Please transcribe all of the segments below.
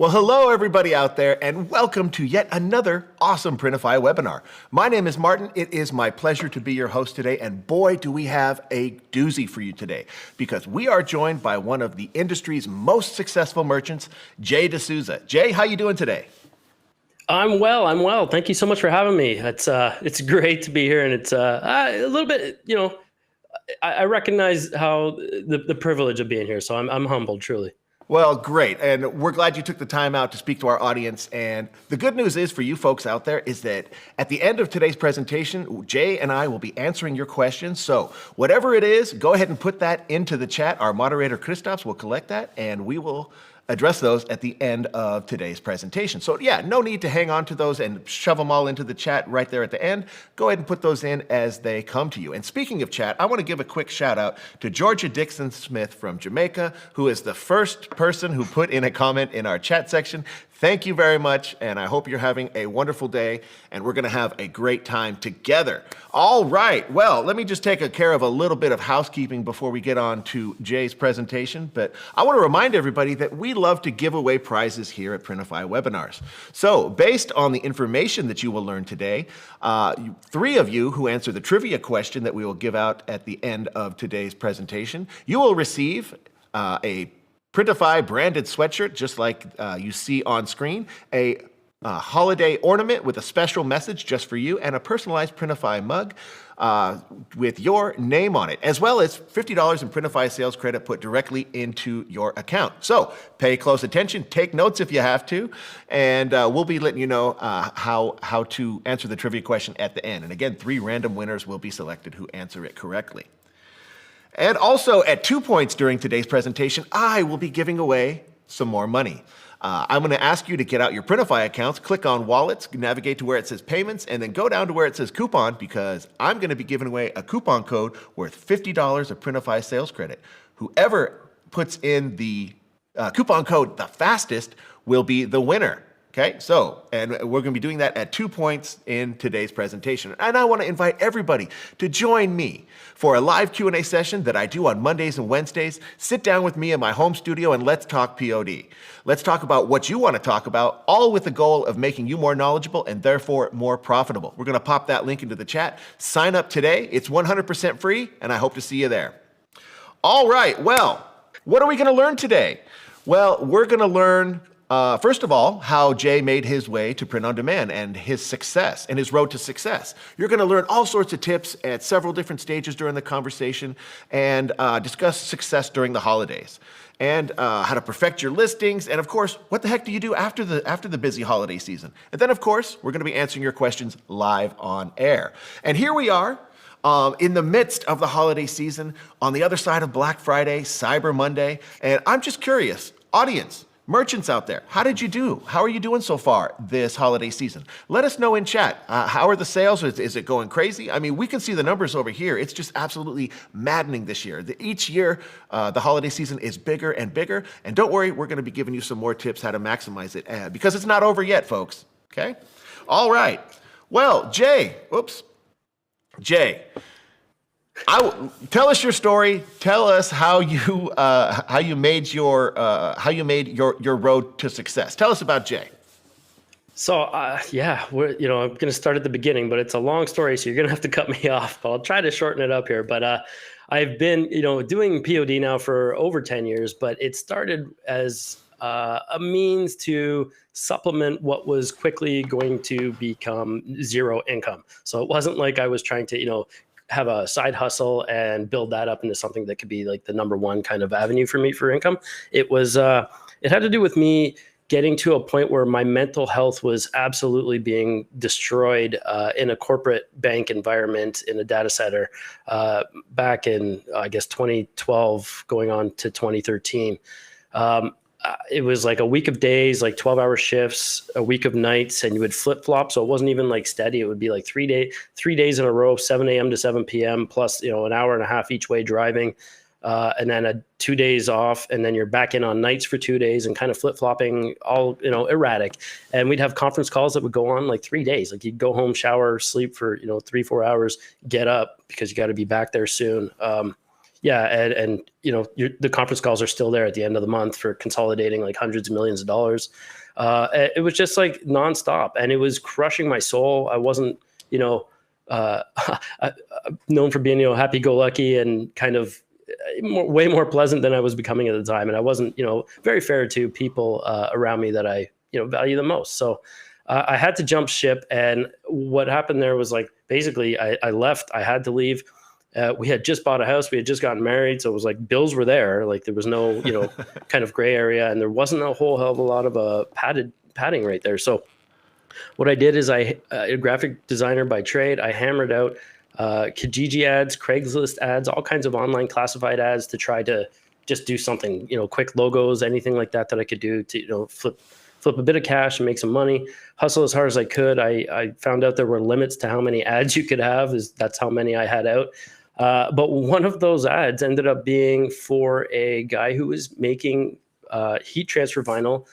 Well, hello, everybody out there, and welcome to yet another awesome Printify webinar. My name is Martin. It is my pleasure to be your host today, and boy, do we have a doozy for you today, because we are joined by one of the industry's most successful merchants, Jay De Souza. Jay, how you doing today? I'm well. Thank you so much for having me. It's great to be here, and it's a little bit, I recognize how the privilege of being here, so I'm humbled, truly. Well, great. And we're glad you took the time out to speak to our audience. And the good news is for you folks out there is that at the end of today's presentation, Jay and I will be answering your questions. So whatever it is, go ahead and put that into the chat. Our moderator, Christophs, will collect that, and we will address those at the end of today's presentation. So yeah, no need to hang on to those and shove them all into the chat right there at the end. Go ahead and put those in as they come to you. And speaking of chat, I want to give a quick shout out to Georgia Dixon Smith from Jamaica, who is the first person who put in a comment in our chat section. Thank you very much, and I hope you're having a wonderful day, and we're going to have a great time together. All right, well, let me just take care of a little bit of housekeeping before we get on to Jay's presentation, but I want to remind everybody that we love to give away prizes here at Printify webinars. So, based on the information that you will learn today, three of you who answer the trivia question that we will give out at the end of today's presentation, you will receive a Printify branded sweatshirt, just like you see on screen, a holiday ornament with a special message just for you, and a personalized Printify mug with your name on it, as well as $50 in Printify sales credit put directly into your account. So pay close attention, take notes if you have to, and we'll be letting you know how to answer the trivia question at the end. And again, 3 random winners will be selected who answer it correctly. And also at 2 points during today's presentation, I will be giving away some more money. I'm going to ask you to get out your Printify accounts, click on wallets, navigate to where it says payments, and then go down to where it says coupon, because I'm going to be giving away a coupon code worth $50 of Printify sales credit. Whoever puts in the coupon code the fastest will be the winner. Okay, so, and we're going to be doing that at 2 points in today's presentation. And I want to invite everybody to join me for a live Q&A session that I do on Mondays and Wednesdays. Sit down with me in my home studio and let's talk POD. Let's talk about what you want to talk about, all with the goal of making you more knowledgeable and therefore more profitable. We're going to pop that link into the chat. Sign up today. It's 100% free, and I hope to see you there. All right, well, what are we going to learn today? Well, we're going to learn first of all, how Jay made his way to print on demand and his success and his road to success. You're going to learn all sorts of tips at several different stages during the conversation and discuss success during the holidays and how to perfect your listings. And of course, what the heck do you do after the busy holiday season? And then of course, we're going to be answering your questions live on air. And here we are. In the midst of the holiday season, on the other side of Black Friday, Cyber Monday, and I'm just curious, audience, merchants out there, how did you do? How are you doing so far this holiday season? Let us know in chat. How are the sales? Is it going crazy? I mean, we can see the numbers over here. It's just absolutely maddening this year. Each year, the holiday season is bigger and bigger. And don't worry, we're going to be giving you some more tips how to maximize it because it's not over yet, folks. Okay? All right. Well, Jay, tell us your story. Tell us how you made your road to success. Tell us about Jay. So yeah, I'm going to start at the beginning, but it's a long story, so you're going to have to cut me off. But I'll try to shorten it up here. But I've been doing POD now for over 10 years, but it started as a means to supplement what was quickly going to become zero income. So it wasn't like I was trying to have a side hustle and build that up into something that could be like the number one kind of avenue for me for income. It was, it had to do with me getting to a point where my mental health was absolutely being destroyed in a corporate bank environment in a data center back in, I guess, 2012 going on to 2013. It was like a week of days, like 12-hour shifts, a week of nights, and you would flip-flop. So it wasn't even like steady. It would be like 3 days in a row, 7 a.m. to 7 p.m. plus, an hour and a half each way driving, and then 2 days off, and then you're back in on nights for 2 days and kind of flip-flopping, all erratic. And we'd have conference calls that would go on like 3 days. Like you'd go home, shower, sleep for 3-4 hours, get up because you got to be back there soon. Yeah, and the conference calls are still there at the end of the month for consolidating like hundreds of millions of dollars. It was just like nonstop, and it was crushing my soul. I wasn't, uh, known for being, happy-go-lucky and kind of way more pleasant than I was becoming at the time, and I wasn't, very fair to people around me that I, value the most. So I had to jump ship, and what happened there was like basically I left. I had to leave. We had just bought a house. We had just gotten married. So it was like bills were there. Like there was no, kind of gray area, and there wasn't a whole hell of a lot of padding right there. So what I did is a graphic designer by trade. I hammered out Kijiji ads, Craigslist ads, all kinds of online classified ads to try to just do something, quick logos, anything like that I could do to, flip a bit of cash and make some money, hustle as hard as I could. I found out there were limits to how many ads you could have. That's how many I had out. But one of those ads ended up being for a guy who was making heat transfer vinyl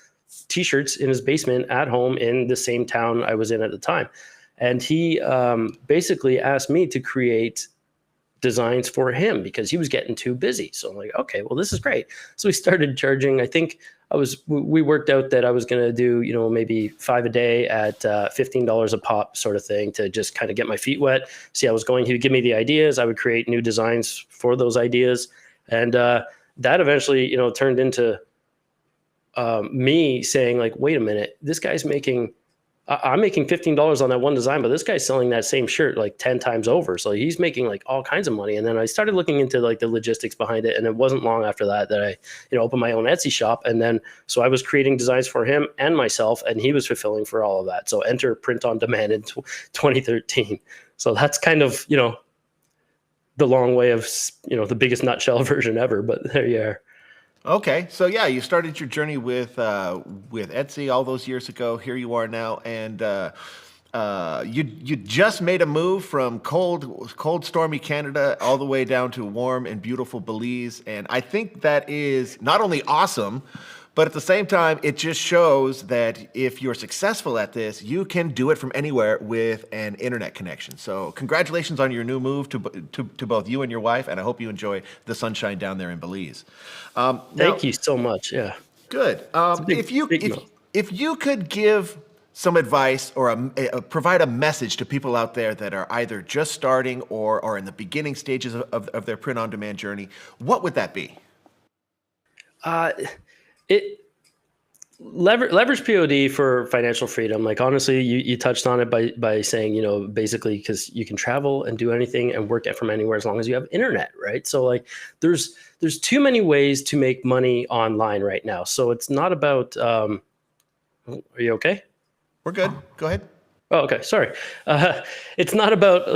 T-shirts in his basement at home in the same town I was in at the time. And he basically asked me to create designs for him because he was getting too busy. So I'm like, okay, well, this is great. So we started charging. I think we worked out that I was going to do, maybe 5 a day at $15 a pop sort of thing to just kind of get my feet wet. See how I was going. He would give me the ideas. I would create new designs for those ideas. And that eventually, turned into me saying like, wait a minute, this guy's I'm making $15 on that one design, but this guy's selling that same shirt like 10 times over. So he's making like all kinds of money. And then I started looking into like the logistics behind it. And it wasn't long after that I, opened my own Etsy shop. And then, so I was creating designs for him and myself, and he was fulfilling for all of that. So enter print on demand in 2013. So that's kind of, the long way of, the biggest nutshell version ever, but there you are. Okay, so yeah, you started your journey with Etsy all those years ago. Here you are now, and you just made a move from cold, stormy Canada all the way down to warm and beautiful Belize, and I think that is not only awesome, but at the same time, it just shows that if you're successful at this, you can do it from anywhere with an internet connection. So congratulations on your new move to both you and your wife, and I hope you enjoy the sunshine down there in Belize. Thank you so much. Yeah. Good. If you could give some advice or provide a message to people out there that are either just starting or are in the beginning stages of their print-on-demand journey, what would that be? Leverage POD for financial freedom. Like honestly, you touched on it by saying, basically because you can travel and do anything and work from anywhere as long as you have internet, right? So like there's too many ways to make money online right now. So it's not about, are you okay? We're good. Go ahead. Oh, okay. Sorry. It's not about,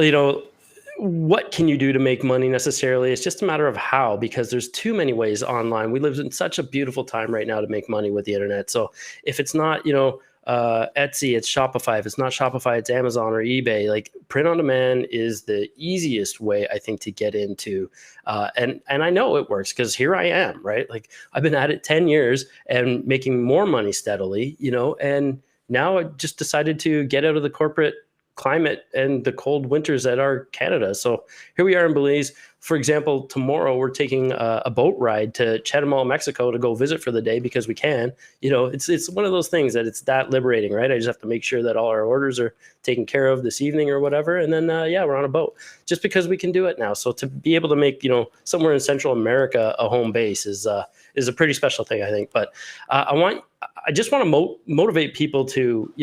what can you do to make money necessarily? It's just a matter of how, because there's too many ways online. We live in such a beautiful time right now to make money with the internet. So if it's not, Etsy, it's Shopify. If it's not Shopify, it's Amazon or eBay. Like print on demand is the easiest way, I think, to get into. And I know it works because here I am, right? Like I've been at it 10 years and making more money steadily, and now I just decided to get out of the corporate climate and the cold winters that are Canada. So here we are in Belize. For example, tomorrow we're taking a boat ride to Chetumal, Mexico to go visit for the day because we can. It's one of those things that it's that liberating, right? I just have to make sure that all our orders are taken care of this evening or whatever. And then, we're on a boat just because we can do it now. So to be able to make, somewhere in Central America a home base is a pretty special thing, I think. But I just want to motivate people to,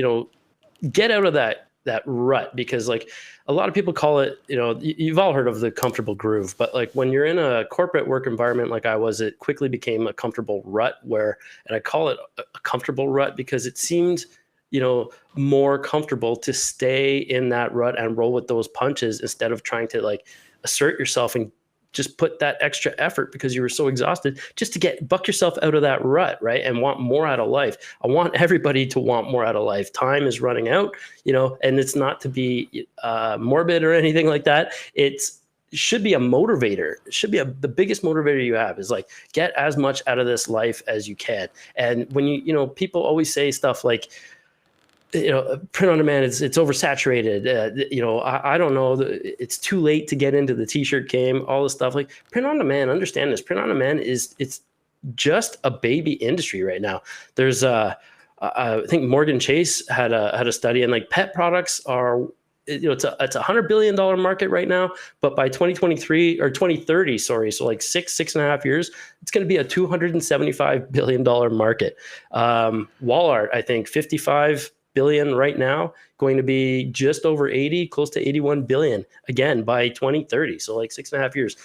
get out of that rut, because like a lot of people call it, you've all heard of the comfortable groove, but like when you're in a corporate work environment like I was, it quickly became a comfortable rut and I call it a comfortable rut because it seemed, more comfortable to stay in that rut and roll with those punches instead of trying to like assert yourself and just put that extra effort because you were so exhausted just to buck yourself out of that rut, right? And want more out of life. I want everybody to want more out of life. Time is running out, and it's not to be morbid or anything like that. It should be a motivator. It should be the biggest motivator you have is like, get as much out of this life as you can. And when people always say stuff like, print on demand, it's oversaturated. I don't know. It's too late to get into the t-shirt game, all this stuff. Like print on demand, understand this. Print on demand it's just a baby industry right now. There's I think Morgan Chase had a study, and like pet products are, it's a $100 billion market right now, but by 2023 or 2030, sorry, so like 6.5 years, it's going to be a $275 billion market. Walmart, I think 55 billion right now, going to be just over 80, close to 81 billion again by 2030. So like 6.5 years.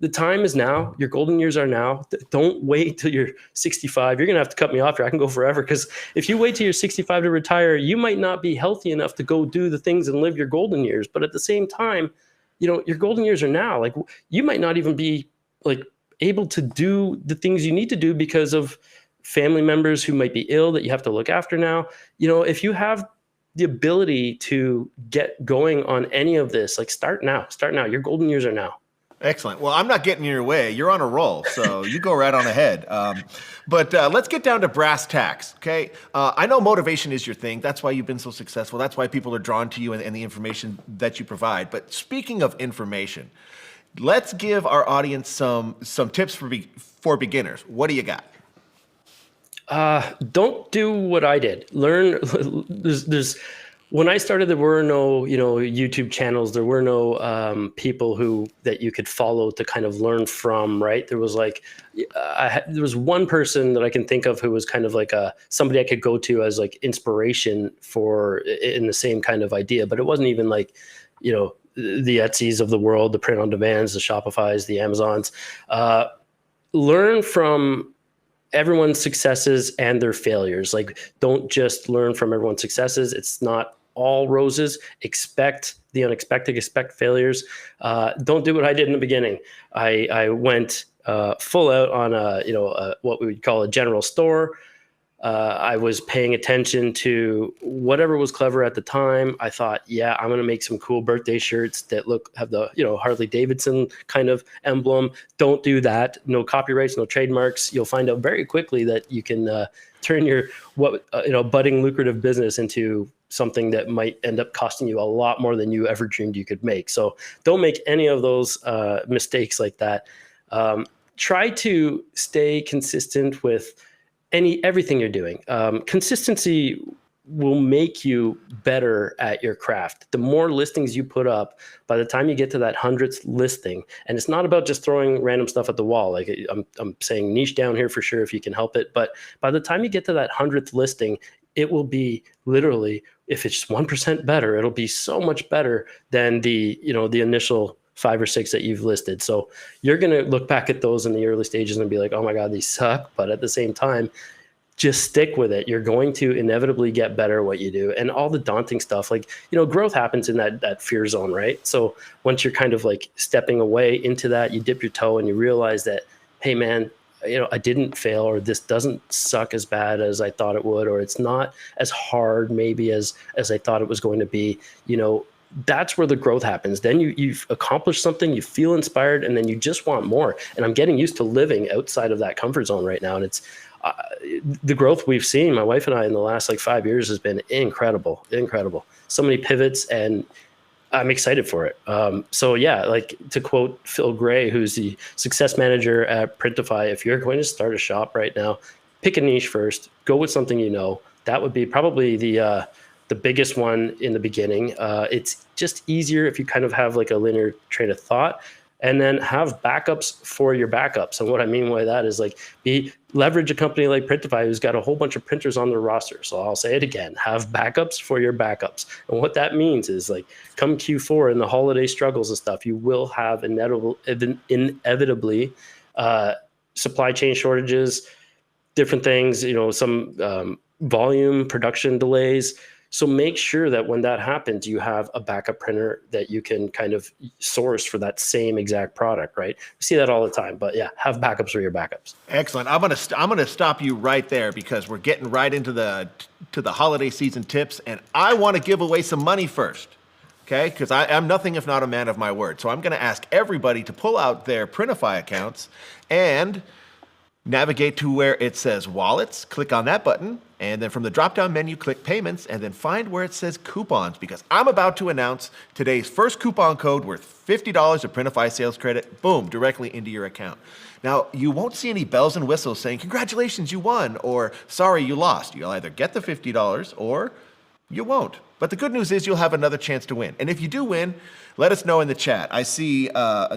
The time is now. Your golden years are now. Don't wait till you're 65. You're going to have to cut me off here. I can go forever, because if you wait till you're 65 to retire, you might not be healthy enough to go do the things and live your golden years. But at the same time, your golden years are now. Like you might not even be like able to do the things you need to do because of family members who might be ill that you have to look after now. If you have the ability to get going on any of this, like start now. Your golden years are now. Excellent. Well, I'm not getting in your way. You're on a roll, so you go right on ahead. But let's get down to brass tacks, okay? I know motivation is your thing. That's why you've been so successful. That's why people are drawn to you and the information that you provide. But speaking of information, let's give our audience some tips for beginners. What do you got? Don't do what I did. Learn. When I started, there were no, YouTube channels. There were no people that you could follow to kind of learn from, right? There was like, there was one person that I can think of who was kind of like somebody I could go to as like inspiration in the same kind of idea, but it wasn't even like, the Etsy's of the world, the print on demands, the Shopify's, the Amazons. Learn from everyone's successes and their failures. Like, don't just learn from everyone's successes. It's not all roses. Expect the unexpected, expect failures. Don't do what I did in the beginning. I went full out on what we would call a general store. I was paying attention to whatever was clever at the time. I thought, yeah, I'm going to make some cool birthday shirts that have the, Harley Davidson kind of emblem. Don't do that. No copyrights, no trademarks. You'll find out very quickly that you can turn your budding lucrative business into something that might end up costing you a lot more than you ever dreamed you could make. So don't make any of those mistakes like that. Try to stay consistent with everything you're doing. Consistency will make you better at your craft. The more listings you put up, by the time you get to that 100th listing, and it's not about just throwing random stuff at the wall. Like I'm saying niche down here for sure if you can help it. But by the time you get to that 100th listing, it will be literally, if it's 1% better, it'll be so much better than the initial 5 or 6 that you've listed. So you're going to look back at those in the early stages and be like, oh my God, these suck. But at the same time, just stick with it. You're going to inevitably get better at what you do. And all the daunting stuff, like, growth happens in that fear zone, right? So once you're kind of like stepping away into that, you dip your toe and you realize that, hey man, I didn't fail, or this doesn't suck as bad as I thought it would, or it's not as hard maybe as I thought it was going to be. That's where the growth happens. Then you've accomplished something, you feel inspired, and then you just want more. And I'm getting used to living outside of that comfort zone right now. And it's the growth we've seen, my wife and I, in the last 5 years has been incredible. So many pivots, and I'm excited for it. So yeah, like to quote Phil Gray, who's the success manager at Printify, if you're going to start a shop right now, pick a niche first, go with something that would be probably the biggest one in the beginning. It's just easier if you kind of have like a linear train of thought, and then have backups for your backups. And what I mean by that is like leverage a company like Printify, who's got a whole bunch of printers on their roster. So I'll say it again, have backups for your backups. And what that means is like come Q4 and the holiday struggles and stuff, you will have inevitably supply chain shortages, different things, some volume production delays. So make sure that when that happens, you have a backup printer that you can kind of source for that same exact product, right? We see that all the time, but yeah, have backups for your backups. Excellent. I'm gonna stop you right there because we're getting right into the holiday season tips, and I want to give away some money first, okay? Because I'm nothing if not a man of my word. So I'm gonna ask everybody to pull out their Printify accounts and navigate to where it says wallets, click on that button, and then from the drop-down menu, click payments, and then find where it says coupons, because I'm about to announce today's first coupon code worth $50 of Printify sales credit, boom, directly into your account. Now, you won't see any bells and whistles saying, congratulations, you won, or sorry, you lost. You'll either get the $50 or you won't. But the good news is you'll have another chance to win. And if you do win, let us know in the chat. I see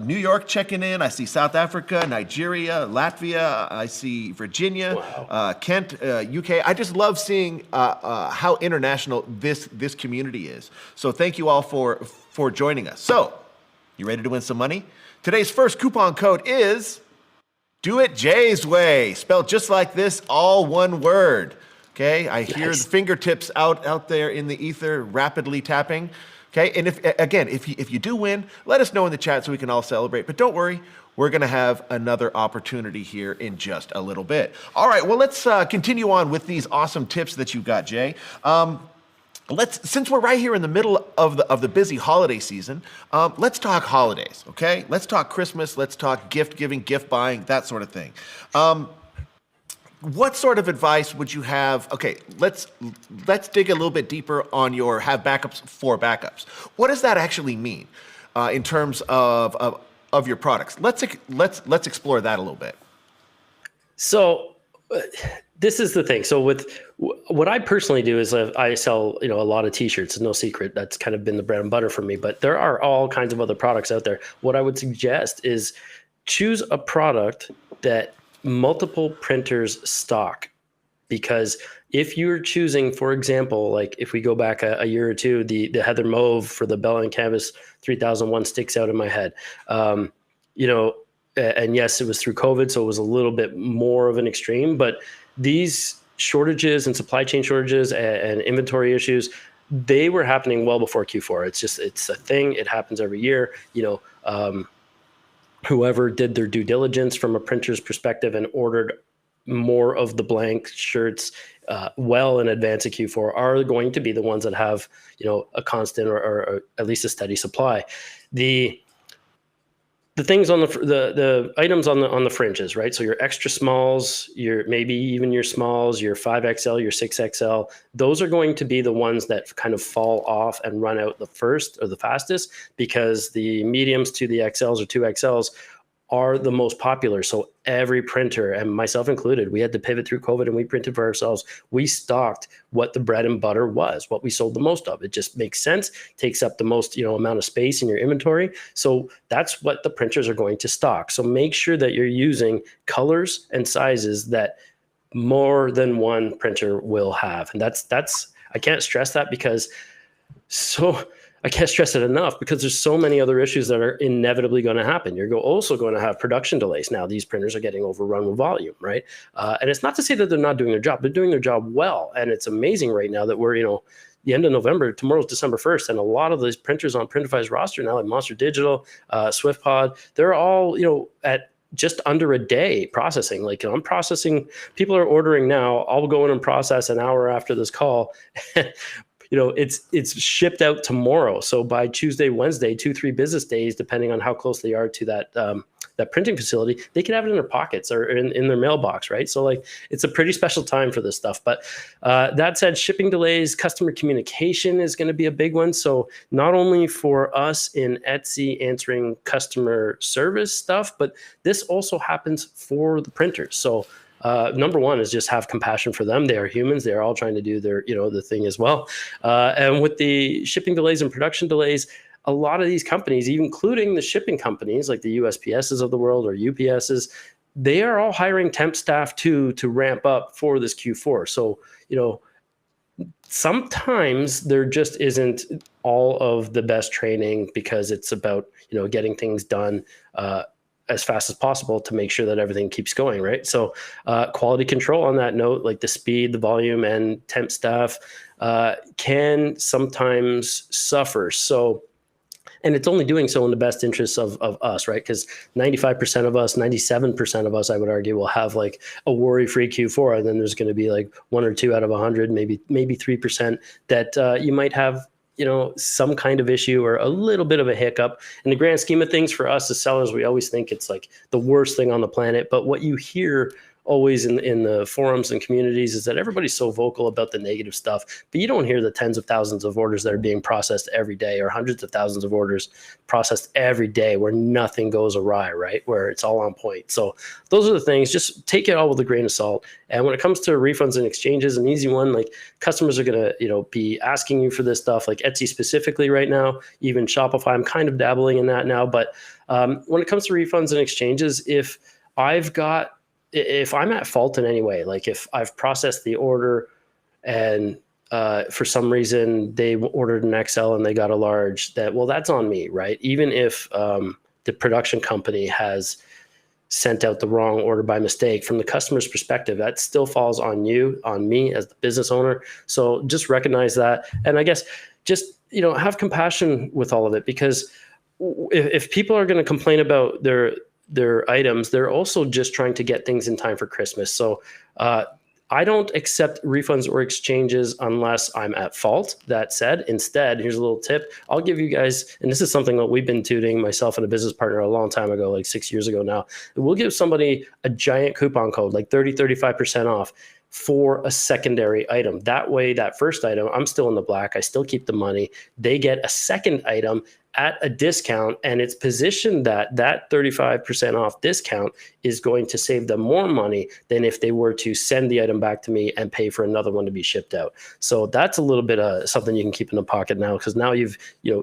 New York checking in. I see South Africa, Nigeria, Latvia. I see Virginia, wow. Kent, UK. I just love seeing how international this community is. So thank you all for joining us. So, you ready to win some money? Today's first coupon code is Do It Jay's Way, spelled just like this, all one word. Okay, I hear the fingertips out there in the ether, rapidly tapping. Okay, and if you do win, let us know in the chat so we can all celebrate. But don't worry, we're going to have another opportunity here in just a little bit. All right, well, let's continue on with these awesome tips that you got, Jay. Since we're right here in the middle of the busy holiday season, let's talk holidays. Okay, let's talk Christmas. Let's talk gift giving, gift buying, that sort of thing. What sort of advice would you have? Okay, let's dig a little bit deeper on your have backups for backups. What does that actually mean in terms of your products? Let's explore that a little bit. So this is the thing. So with what I personally do is I sell a lot of t-shirts. It's no secret. That's kind of been the bread and butter for me. But there are all kinds of other products out there. What I would suggest is choose a product that multiple printers stock, because if you're choosing, for example, like if we go back a year or two, the Heather Mauve for the Bell and Canvas 3001 sticks out in my head. And yes, it was through COVID, so it was a little bit more of an extreme, but these shortages and supply chain shortages and inventory issues, they were happening well before Q4. It's a thing. It happens every year. Whoever did their due diligence from a printer's perspective and ordered more of the blank shirts well in advance of Q4 are going to be the ones that have, a constant or at least a steady supply. The things on the items on the fringes, right? So your extra smalls, maybe even your smalls, your 5XL, your 6XL, those are going to be the ones that kind of fall off and run out the first or the fastest, because the mediums to the XLs or 2XLs are the most popular. So every printer, and myself included, we had to pivot through COVID and we printed for ourselves. We stocked what the bread and butter was, what we sold the most of. It just makes sense, takes up the most amount of space in your inventory. So that's what the printers are going to stock. So make sure that you're using colors and sizes that more than one printer will have. And that's I can't stress that because I can't stress it enough, because there's so many other issues that are inevitably going to happen. You're also going to have production delays. Now, these printers are getting overrun with volume, right? And it's not to say that they're not doing their job. They're doing their job well. And it's amazing right now that we're, the end of November, tomorrow's December 1st. And a lot of these printers on Printify's roster now, like Monster Digital, SwiftPod, they're all, at just under a day processing. Like, I'm processing, people are ordering now. I'll go in and process an hour after this call. It's shipped out tomorrow. So by Tuesday, Wednesday, 2-3 business days, depending on how close they are to that printing facility, they can have it in their pockets or in their mailbox, right? So like, it's a pretty special time for this stuff. But that said, shipping delays, customer communication is going to be a big one. So not only for us in Etsy answering customer service stuff, but this also happens for the printers. So number one is just have compassion for them. They are humans. They are all trying to do their, the thing as well. And with the shipping delays and production delays, a lot of these companies, including the shipping companies like the USPSs of the world or UPSs, they are all hiring temp staff to ramp up for this Q4. So, sometimes there just isn't all of the best training, because it's about, getting things done as fast as possible to make sure that everything keeps going, right? So quality control on that note, like the speed, the volume, and temp staff can sometimes suffer. So, and it's only doing so in the best interests of us, right? Because 95% of us, 97% of us, I would argue, will have like a worry-free Q4. And then there's going to be like 1 or 2 out of 100, maybe 3% that you might have some kind of issue or a little bit of a hiccup. In the grand scheme of things, for us as sellers, we always think it's like the worst thing on the planet. But what you hear always in the forums and communities is that everybody's so vocal about the negative stuff, but you don't hear the tens of thousands of orders that are being processed every day, or hundreds of thousands of orders processed every day where nothing goes awry, right? Where it's all on point. So those are the things. Just take it all with a grain of salt. And when it comes to refunds and exchanges, an easy one, like customers are going to, be asking you for this stuff, like Etsy specifically right now, even Shopify. I'm kind of dabbling in that now, but when it comes to refunds and exchanges, if I'm at fault in any way, like if I've processed the order and for some reason they ordered an XL and they got a large, that's on me, right? Even if the production company has sent out the wrong order by mistake, from the customer's perspective, that still falls on you, on me as the business owner. So just recognize that. And I guess just, have compassion with all of it, because if people are going to complain about their items, they're also just trying to get things in time for Christmas. So I don't accept refunds or exchanges unless I'm at fault. That said, instead, here's a little tip. I'll give you guys, and this is something that we've been tuning, myself and a business partner, a long time ago, like 6 years ago now. We'll give somebody a giant coupon code, like 35% off for a secondary item. That way, that first item, I'm still in the black. I still keep the money. They get a second item at a discount, and it's positioned that 35% off discount is going to save them more money than if they were to send the item back to me and pay for another one to be shipped out. So that's a little bit of something you can keep in the pocket now, because now you've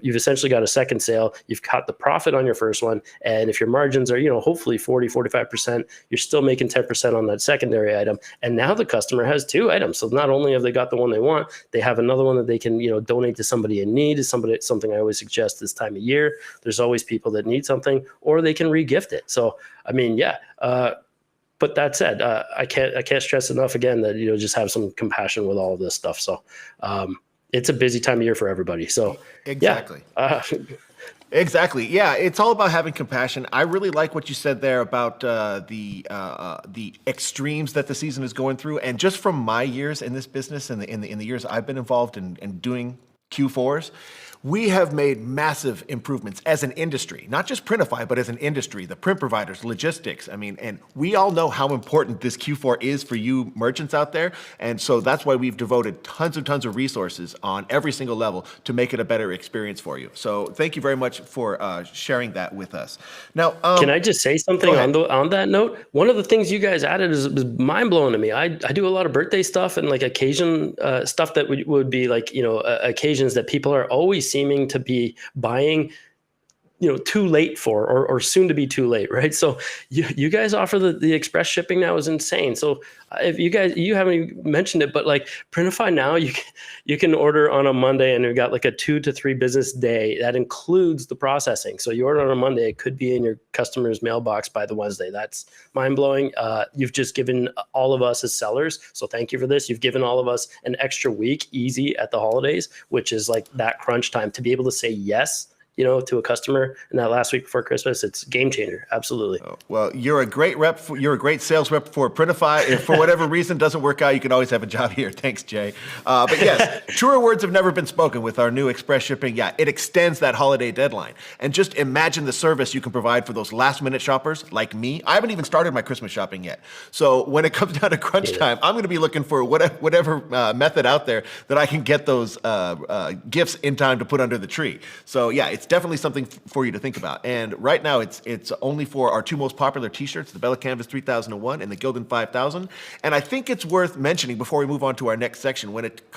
essentially got a second sale. You've cut the profit on your first one, and if your margins are hopefully 40-45%, you're still making 10% on that secondary item, and now the customer has two items. So not only have they got the one they want, they have another one that they can donate to somebody in need. Is something I always suggest this time of year. There's always people that need something, or they can re-gift it. So I mean, yeah. But that said, I can't stress enough again that just have some compassion with all of this stuff. So it's a busy time of year for everybody. So exactly. Yeah. Exactly. Yeah, it's all about having compassion. I really like what you said there about the extremes that the season is going through, and just from my years in this business and in the years I've been involved in doing Q4s. We have made massive improvements as an industry, not just Printify, but as an industry, the print providers, logistics. I mean, and we all know how important this Q4 is for you merchants out there. And so that's why we've devoted tons of resources on every single level to make it a better experience for you. So thank you very much for sharing that with us. Now, can I just say something on that note? One of the things you guys added was mind blowing to me. I do a lot of birthday stuff and like occasion stuff that would be like, occasions that people are always seeming to be buying too late for, or soon to be too late, right? So you guys offer the express shipping now is insane. So if you haven't even mentioned it, but like Printify now, you can order on a Monday and you've got like a 2 to 3 business day. That includes the processing. So you order on a Monday, it could be in your customer's mailbox by the Wednesday. That's mind blowing. You've just given all of us as sellers, so thank you for this. You've given all of us an extra week easy at the holidays, which is like that crunch time to be able to say yes to a customer in that last week before Christmas. It's a game changer. Absolutely. Oh, well, you're a great rep. You're a great sales rep for Printify. If for whatever reason it doesn't work out, you can always have a job here. Thanks, Jay. But yes, truer words have never been spoken with our new express shipping. Yeah, it extends that holiday deadline. And just imagine the service you can provide for those last minute shoppers like me. I haven't even started my Christmas shopping yet. So when it comes down to crunch time, I'm going to be looking for whatever method out there that I can get those gifts in time to put under the tree. So yeah, it's definitely something for you to think about. And right now, it's only for our two most popular T-shirts, the Bella Canvas 3001 and the Gildan 5000. And I think it's worth mentioning before we move on to our next section, when it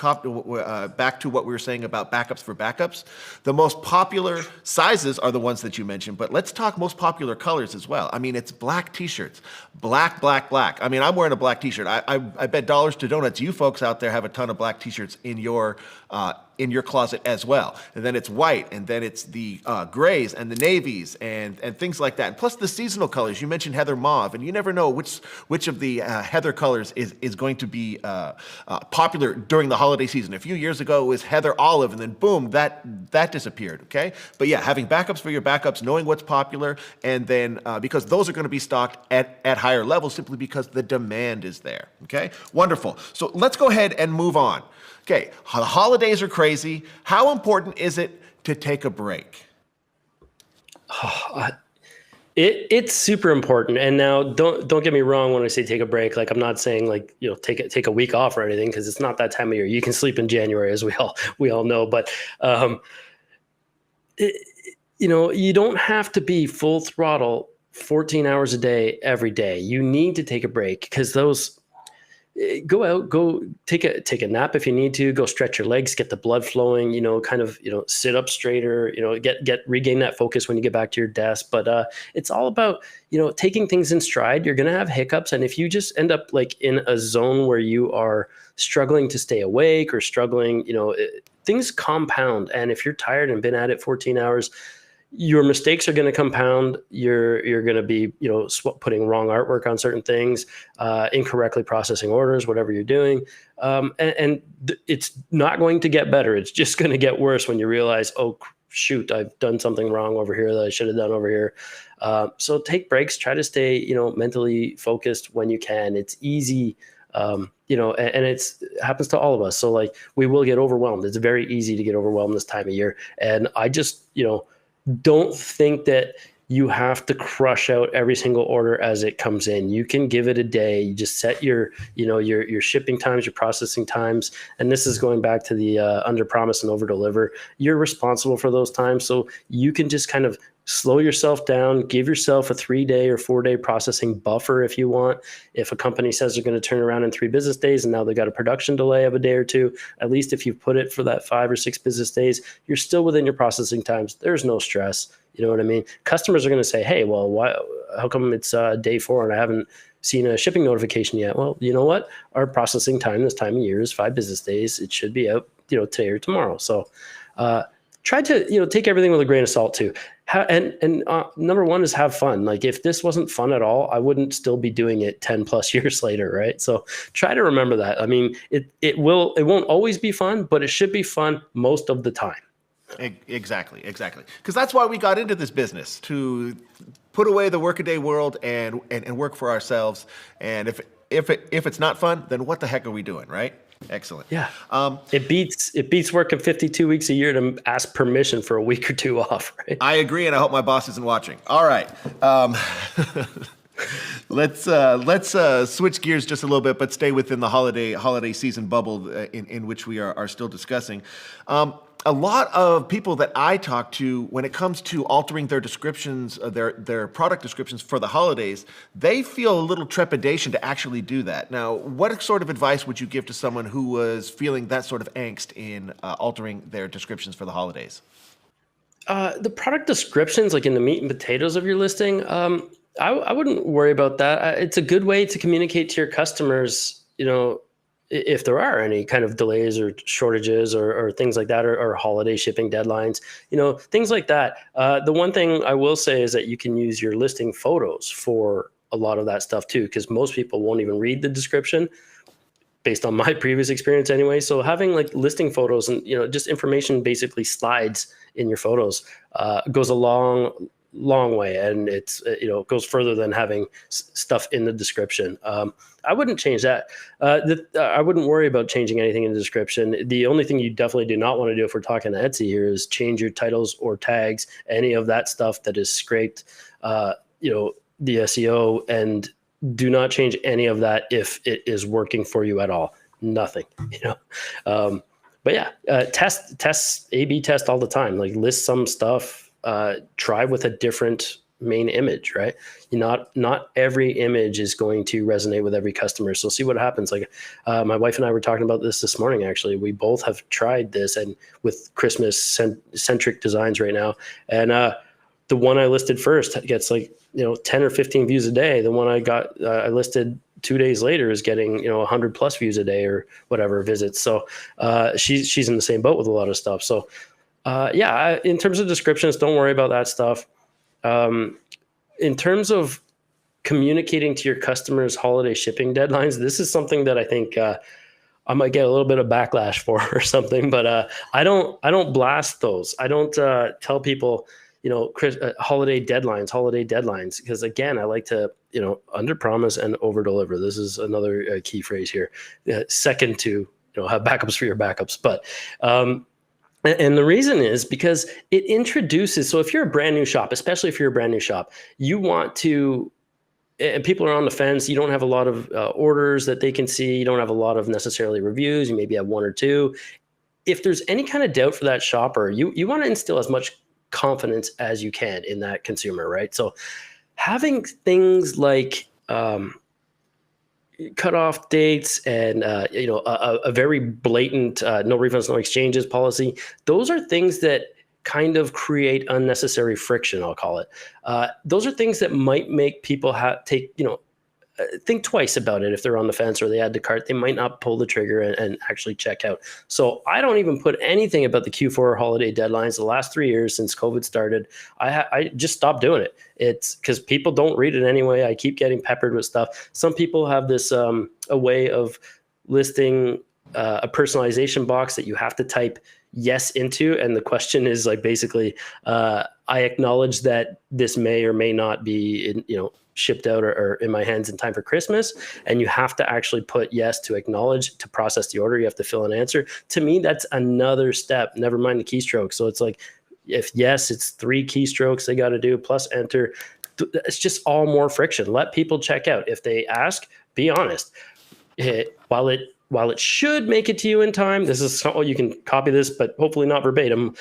back to what we were saying about backups for backups, the most popular sizes are the ones that you mentioned, but let's talk most popular colors as well. I mean, it's black T-shirts, black. I mean, I'm wearing a black T-shirt. I bet dollars to donuts you folks out there have a ton of black T-shirts in your closet as well. And then it's white, and then it's the grays and the navies and things like that. And plus the seasonal colors. You mentioned heather mauve, and you never know which of the heather colors is going to be popular during the holiday season. A few years ago it was heather olive, and then boom, that disappeared. Okay, but yeah, having backups for your backups, knowing what's popular, and then because those are going to be stocked at higher levels simply because the demand is there. Okay, wonderful. So let's go ahead and move on. Okay, the holidays are crazy. How important is it to take a break? It's super important. And now don't get me wrong when I say take a break. Like I'm not saying like, take a week off or anything, because it's not that time of year. You can sleep in January, as we all know. But um, it, you don't have to be full throttle 14 hours a day every day. You need to take a break, because those go out, go take a nap if you need to, go stretch your legs, get the blood flowing, kind of, sit up straighter, regain that focus when you get back to your desk. But it's all about, taking things in stride. You're going to have hiccups. And if you just end up like in a zone where you are struggling to stay awake or struggling, things compound. And if you're tired and been at it 14 hours, your mistakes are going to compound. You're going to be, putting wrong artwork on certain things, incorrectly processing orders, whatever you're doing. It's not going to get better. It's just going to get worse when you realize, oh, shoot, I've done something wrong over here that I should have done over here. So take breaks, try to stay, mentally focused when you can. It's easy. And it happens to all of us. So like we will get overwhelmed. It's very easy to get overwhelmed this time of year. And I just, don't think that you have to crush out every single order as it comes in. You can give it a day. You just set your shipping times, your processing times. And this is going back to the under promise and over deliver. You're responsible for those times. So you can just kind of slow yourself down, give yourself a 3-day or 4-day processing buffer if you want. If a company says they're going to turn around in 3 business days and now they've got a production delay of a day or two, at least if you put it for that 5 or 6 business days, you're still within your processing times. There's no stress. You know what I mean? Customers are going to say, hey, well, why? How come it's day 4 and I haven't seen a shipping notification yet? Well, you know what? Our processing time this time of year is 5 business days. It should be out, today or tomorrow. So try to, take everything with a grain of salt too. Number one is have fun. Like if this wasn't fun at all, I wouldn't still be doing it 10 plus years later. Right. So try to remember that. I mean, it won't always be fun, but it should be fun most of the time. Exactly. Because that's why we got into this business, to put away the workaday world and work for ourselves. And if it's not fun, then what the heck are we doing, right? Excellent. Yeah. It beats working 52 weeks a year to ask permission for a week or 2 off. Right. I agree, and I hope my boss isn't watching. All right. Let's switch gears just a little bit, but stay within the holiday season bubble in which we are still discussing. A lot of people that I talk to, when it comes to altering their descriptions, their product descriptions for the holidays, they feel a little trepidation to actually do that. Now, what sort of advice would you give to someone who was feeling that sort of angst in altering their descriptions for the holidays? The product descriptions, like in the meat and potatoes of your listing, I wouldn't worry about that. It's a good way to communicate to your customers, if there are any kind of delays or shortages or things like that, or holiday shipping deadlines, things like that. The one thing I will say is that you can use your listing photos for a lot of that stuff too, because most people won't even read the description, based on my previous experience anyway. So having like listing photos and, just information basically slides in your photos goes a long way, and it's goes further than having stuff in the description. I wouldn't change that. I wouldn't worry about changing anything in the description. The only thing you definitely do not want to do, if we're talking Etsy here, is change your titles or tags, any of that stuff that is scraped, the SEO, and do not change any of that if it is working for you at all. Nothing, but yeah, test A/B test all the time. Like list some stuff, try with a different main image, right? Not every image is going to resonate with every customer. So see what happens. Like my wife and I were talking about this morning, actually. We both have tried this, and with Christmas centric designs right now. And the one I listed first gets like, 10 or 15 views a day. The one I listed 2 days later is getting, 100 plus views a day or whatever visits. So she's in the same boat with a lot of stuff. So in terms of descriptions, don't worry about that stuff. In terms of communicating to your customers holiday shipping deadlines, this is something that I think I might get a little bit of backlash for or something, but I don't blast those. I don't tell people, holiday deadlines, because again, I like to, under promise and over deliver. This is another key phrase here. Second to, have backups for your backups. But And the reason is because it introduces, so if you're a brand new shop, especially if you're a brand new shop, you want to, and people are on the fence, you don't have a lot of orders that they can see, you don't have a lot of necessarily reviews, you maybe have one or two. If there's any kind of doubt for that shopper, you want to instill as much confidence as you can in that consumer, right? So having things like cutoff dates and a very blatant no refunds, no exchanges policy, those are things that kind of create unnecessary friction, I'll call it. Those are things that might make people think twice about it. If they're on the fence or they add to cart, they might not pull the trigger and actually check out. So I don't even put anything about the Q4 holiday deadlines. The last 3 years since COVID started, I just stopped doing it. It's because people don't read it anyway. I keep getting peppered with stuff. Some people have this a way of listing a personalization box that you have to type yes into, and the question is like basically, I acknowledge that this may or may not be shipped out or in my hands in time for Christmas. And you have to actually put yes to acknowledge to process the order. You have to fill an answer. To me, that's another step, never mind the keystroke. So it's like, if yes, it's 3 keystrokes they got to do plus enter. It's just all more friction. Let people check out. If they ask, be honest. While it should make it to you in time, this is you can copy this, but hopefully not verbatim.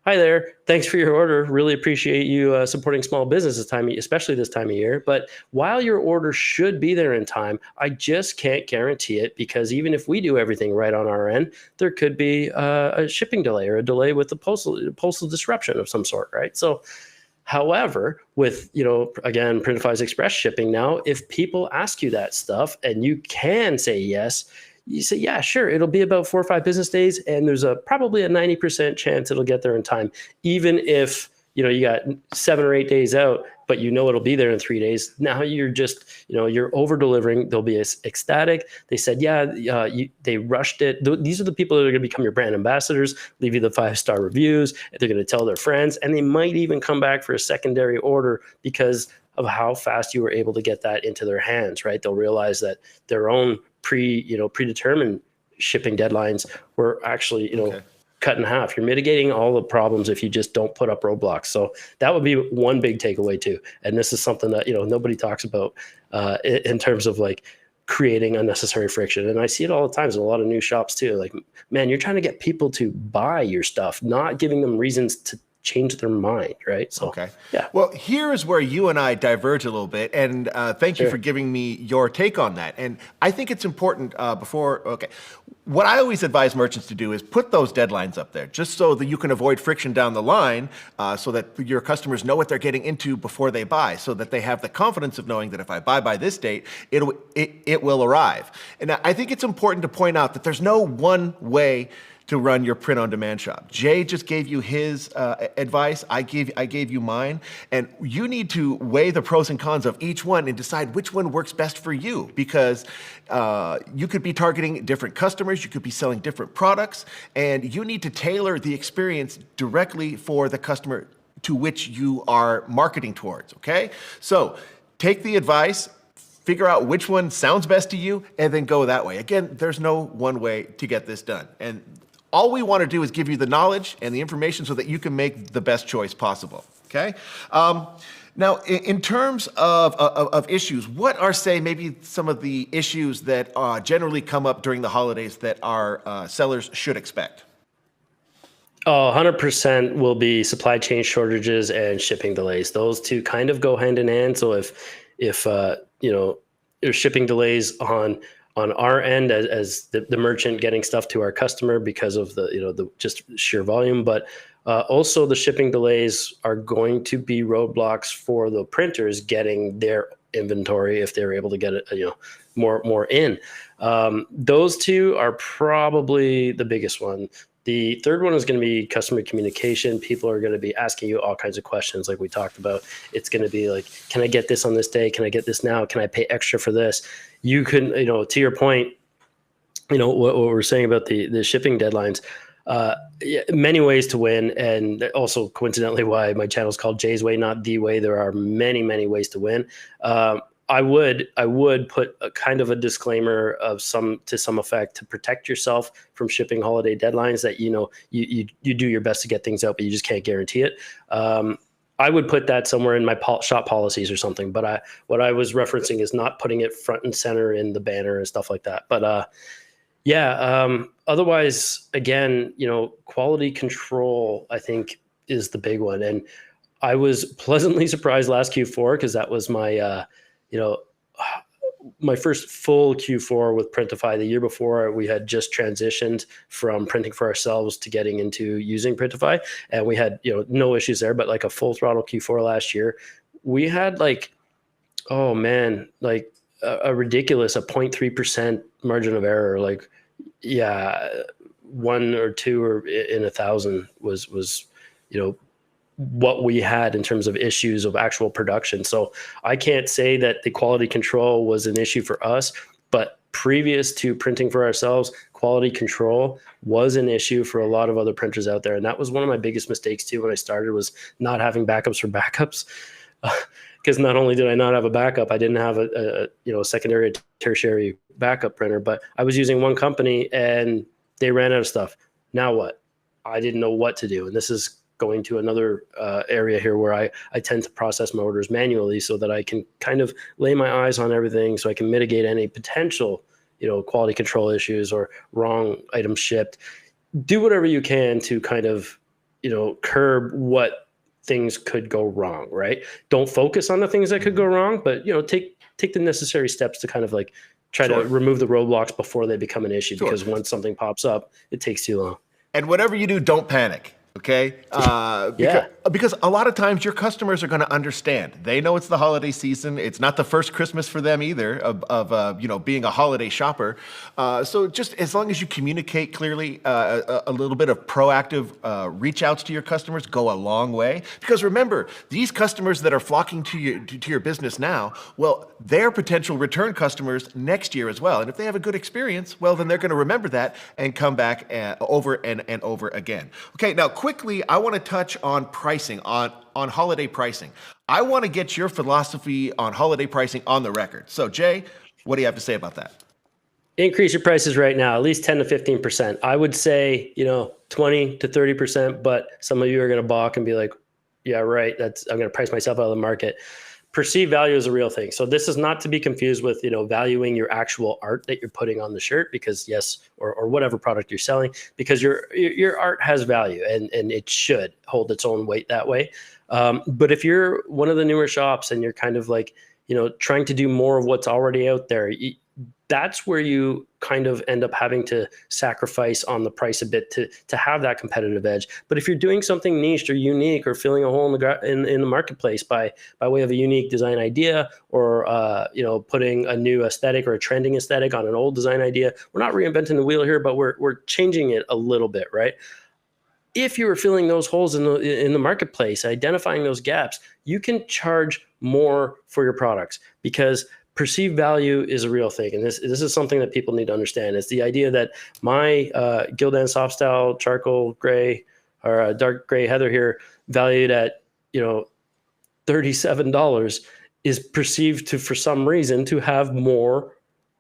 Hi there. Thanks for your order. Really appreciate you supporting small business this time, especially this time of year. But while your order should be there in time, I just can't guarantee it, because even if we do everything right on our end, there could be a shipping delay or a delay with the postal disruption of some sort, right? So, however, with, again, Printify's express shipping now, if people ask you that stuff and you can say yes, you say, yeah, sure, it'll be about 4 or 5 business days, and there's probably a 90% chance it'll get there in time. Even if, you got 7 or 8 days out, but it'll be there in 3 days. Now you're just, you're over delivering. They'll be ecstatic. They said, yeah, they rushed it. These are the people that are going to become your brand ambassadors, leave you the 5-star reviews. They're going to tell their friends, and they might even come back for a secondary order because of how fast you were able to get that into their hands, right? They'll realize that their own predetermined shipping deadlines were actually, cut in half. You're mitigating all the problems if you just don't put up roadblocks. So that would be one big takeaway too. And this is something that, nobody talks about in terms of like creating unnecessary friction. And I see it all the time in a lot of new shops too. Like, man, you're trying to get people to buy your stuff, not giving them reasons to change their mind, right? So, okay. Yeah. Well, here's where you and I diverge a little bit, and thank you for giving me your take on that. And I think it's important what I always advise merchants to do is put those deadlines up there, just so that you can avoid friction down the line, so that your customers know what they're getting into before they buy, so that they have the confidence of knowing that if I buy by this date, it will arrive. And I think it's important to point out that there's no one way to run your print-on-demand shop. Jay just gave you his advice. I gave you mine, and you need to weigh the pros and cons of each one and decide which one works best for you, because you could be targeting different customers, you could be selling different products, and you need to tailor the experience directly for the customer to which you are marketing towards, okay? So take the advice, figure out which one sounds best to you, and then go that way. Again, there's no one way to get this done. And all we want to do is give you the knowledge and the information so that you can make the best choice possible, okay? Now, in terms of issues, what are, say, maybe some of the issues that generally come up during the holidays that our sellers should expect? Oh, 100% will be supply chain shortages and shipping delays. Those two kind of go hand in hand. So if there's shipping delays on our end as the merchant getting stuff to our customer because of the just sheer volume, but also the shipping delays are going to be roadblocks for the printers getting their inventory if they're able to get it, more in. Those two are probably the biggest one. The third one is going to be customer communication. People are going to be asking you all kinds of questions like we talked about. It's going to be like, can I get this on this day? Can I get this now? Can I pay extra for this? You can, to your point, what we're saying about the shipping deadlines, many ways to win. And also coincidentally why my channel is called Jay's Way, not The Way. There are many, many ways to win. I would put a kind of a disclaimer of some effect to protect yourself from shipping holiday deadlines that, you do your best to get things out, but you just can't guarantee it. I would put that somewhere in my shop policies or something, but what I was referencing is not putting it front and center in the banner and stuff like that. But otherwise, again, quality control, I think, is the big one. And I was pleasantly surprised last Q4 because that was my, my first full Q4 with Printify. The year before, we had just transitioned from printing for ourselves to getting into using Printify, and we had no issues there. But like a full throttle Q4 last year, we had like, oh man, like a ridiculous 0.3% margin of error. Like, yeah, 1 or 2 or in 1,000 was what we had in terms of issues of actual production. So I can't say that the quality control was an issue for us, but previous to printing for ourselves, quality control was an issue for a lot of other printers out there. And that was one of my biggest mistakes too when I started, was not having backups for backups. Because not only did I not have a backup, I didn't have a secondary, tertiary backup printer, but I was using one company and they ran out of stuff. Now what? I didn't know what to do. And this is going to another area here where I tend to process my orders manually so that I can kind of lay my eyes on everything so I can mitigate any potential, quality control issues or wrong items shipped. Do whatever you can to kind of, curb what things could go wrong, right? Don't focus on the things that could go wrong, but, take the necessary steps to kind of like try to remove the roadblocks before they become an issue, because once something pops up, it takes too long. And whatever you do, don't panic. Okay. Because a lot of times your customers are going to understand. They know it's the holiday season. It's not the first Christmas for them either of being a holiday shopper. So just as long as you communicate clearly, a little bit of proactive reach outs to your customers go a long way. Because remember, these customers that are flocking to your business now, well, they're potential return customers next year as well. And if they have a good experience, well, then they're going to remember that and come back over and over again. Okay. Now, quickly, I want to touch on pricing, on holiday pricing. I want to get your philosophy on holiday pricing on the record. So, Jay, what do you have to say about that? Increase your prices right now, at least 10 to 15%. I would say, 20 to 30%, but some of you are going to balk and be like, yeah, right. I'm going to price myself out of the market. Perceived value is a real thing. So this is not to be confused with, valuing your actual art that you're putting on the shirt, because or whatever product you're selling, because your art has value and it should hold its own weight that way. But if you're one of the newer shops and you're kind of like, trying to do more of what's already out there, that's where you kind of end up having to sacrifice on the price a bit to have that competitive edge. But if you're doing something niche or unique or filling a hole in the marketplace by way of a unique design idea, or putting a new aesthetic or a trending aesthetic on an old design idea, we're not reinventing the wheel here, but we're changing it a little bit, right? If you were filling those holes in the marketplace, identifying those gaps, you can charge more for your products, because perceived value is a real thing. And this is something that people need to understand. It's the idea that my Gildan Soft Style charcoal gray or dark gray heather here, valued at $37, is perceived to, for some reason, to have more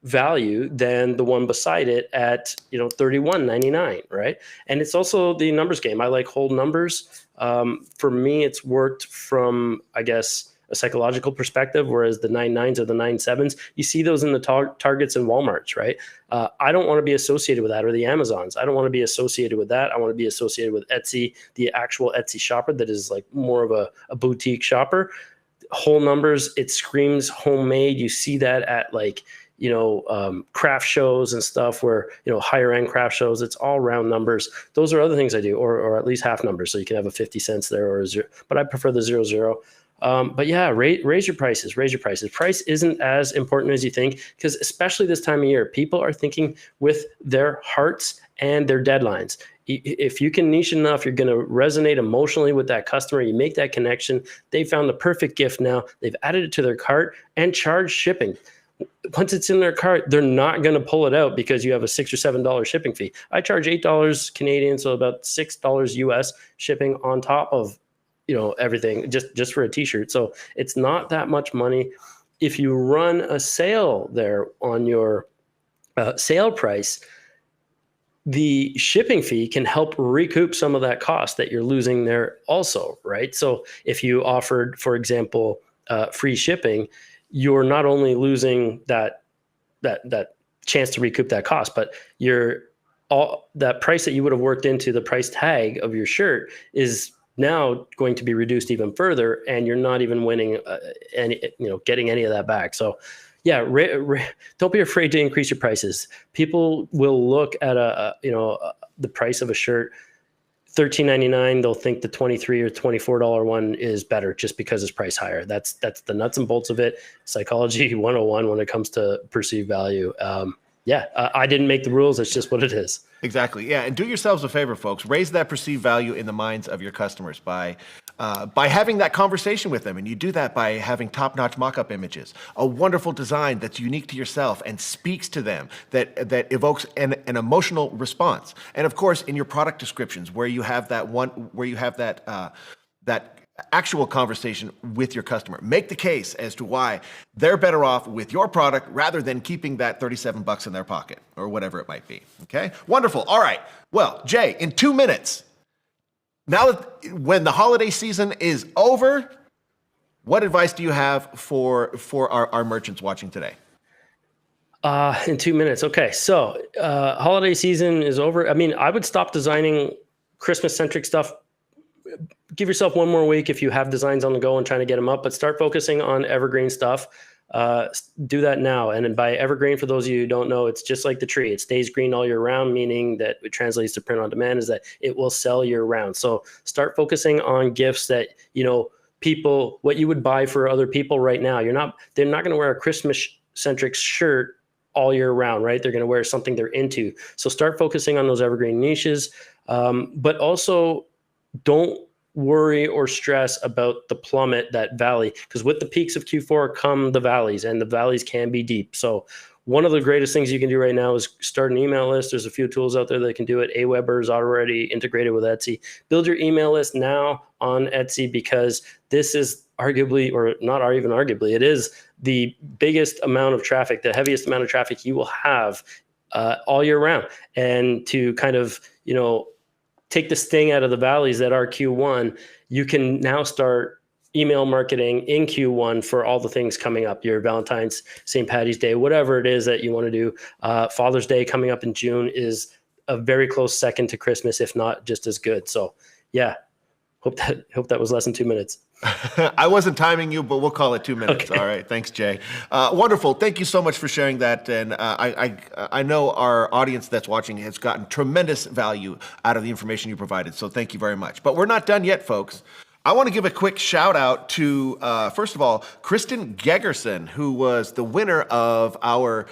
value than the one beside it at $31.99, right? And it's also the numbers game. I like whole numbers. For me, it's worked from, I guess, a psychological perspective, whereas the 99s or the 97s, you see those in the Targets and Walmarts, right? I don't want to be associated with that, or the Amazons. I don't want to be associated with that. I want to be associated with Etsy, the actual Etsy shopper that is like more of a boutique shopper. Whole numbers, it screams homemade. You see that at like, craft shows and stuff where, higher end craft shows, it's all round numbers. Those are other things I do, or at least half numbers. So you can have a 50 cents there or a zero, but I prefer the 00. But yeah, raise your prices, Price isn't as important as you think, because especially this time of year, people are thinking with their hearts and their deadlines. If you can niche enough, you're going to resonate emotionally with that customer. You make that connection. They found the perfect gift now. They've added it to their cart and charge shipping. Once it's in their cart, they're not going to pull it out because you have a $6 or $7 shipping fee. I charge $8 Canadian, so about $6 US shipping on top of everything just for a t-shirt. So it's not that much money. if you run a sale there on your sale price, the shipping fee can help recoup some of that cost that you're losing there also, right? So if you offered, for example, free shipping, you're not only losing that chance to recoup that cost, but all that price that you would have worked into the price tag of your shirt is now going to be reduced even further, and you're not even winning getting any of that back. So yeah, don't be afraid to increase your prices. People will look at the price of a shirt, $13.99. They'll think the $23 or $24 one is better just because it's priced higher. That's the nuts and bolts of it. Psychology 101 when it comes to perceived value. I didn't make the rules. It's just what it is. Exactly. Yeah. And do yourselves a favor, folks. Raise that perceived value in the minds of your customers by having that conversation with them. And you do that by having top-notch mock-up images, a wonderful design that's unique to yourself and speaks to them, that evokes an emotional response. And of course, in your product descriptions, where you have that actual conversation with your customer. Make the case as to why they're better off with your product rather than keeping that $37 in their pocket or whatever it might be. Okay? Wonderful. All right. Well, Jay, in 2 minutes, now that when the holiday season is over, what advice do you have for our merchants watching today? In 2 minutes. Okay. So, holiday season is over. I mean, I would stop designing Christmas-centric stuff. Give yourself 1 more week if you have designs on the go and trying to get them up, but start focusing on evergreen stuff. Do that now. And by evergreen, for those of you who don't know, it's just like the tree. It stays green all year round, meaning that it translates to print on demand is that it will sell year round. So start focusing on gifts that, people, what you would buy for other people right now. They're not going to wear a Christmas centric shirt all year round, right? They're going to wear something they're into. So start focusing on those evergreen niches, but also don't worry or stress about the plummet, that valley, because with the peaks of Q4 come the valleys, and the valleys can be deep. So one of the greatest things you can do right now is start an email list. There's a few tools out there that can do it. Aweber is already integrated with Etsy. Build your email list now on Etsy, because this is arguably, or not even arguably, it is the biggest amount of traffic, the heaviest amount of traffic you will have all year round. And to kind of, take the sting out of the valleys that are Q1, you can now start email marketing in Q1 for all the things coming up, your Valentine's, St. Paddy's Day, whatever it is that you want to do. Father's Day coming up in June is a very close second to Christmas, if not just as good. So yeah, hope that was less than 2 minutes. I wasn't timing you, but we'll call it 2 minutes. Okay. All right. Thanks, Jay. Wonderful. Thank you so much for sharing that. And I know our audience that's watching has gotten tremendous value out of the information you provided. So thank you very much. But we're not done yet, folks. I want to give a quick shout out to, first of all, Kristen Gegerson, who was the winner of our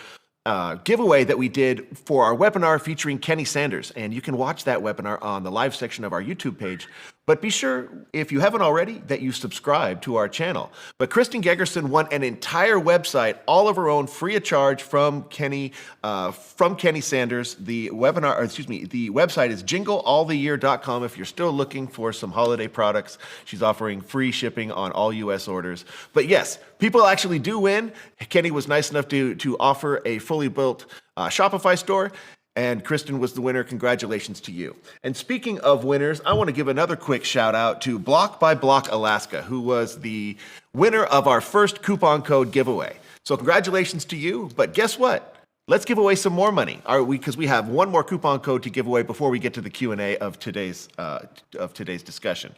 giveaway that we did for our webinar featuring Kenny Sanders. And you can watch that webinar on the live section of our YouTube page. But be sure, if you haven't already, that you subscribe to our channel. But Kristen Gegerson won an entire website, all of her own, free of charge from Kenny Sanders. The website is jinglealltheyear.com if you're still looking for some holiday products. She's offering free shipping on all U.S. orders. But yes, people actually do win. Kenny was nice enough to offer a fully built Shopify store. And Kristen was the winner. Congratulations to you. And speaking of winners, I want to give another quick shout out to Block by Block Alaska, who was the winner of our first coupon code giveaway. So congratulations to you. But guess what? Let's give away some more money, because we have one more coupon code to give away before we get to the Q&A of today's discussion.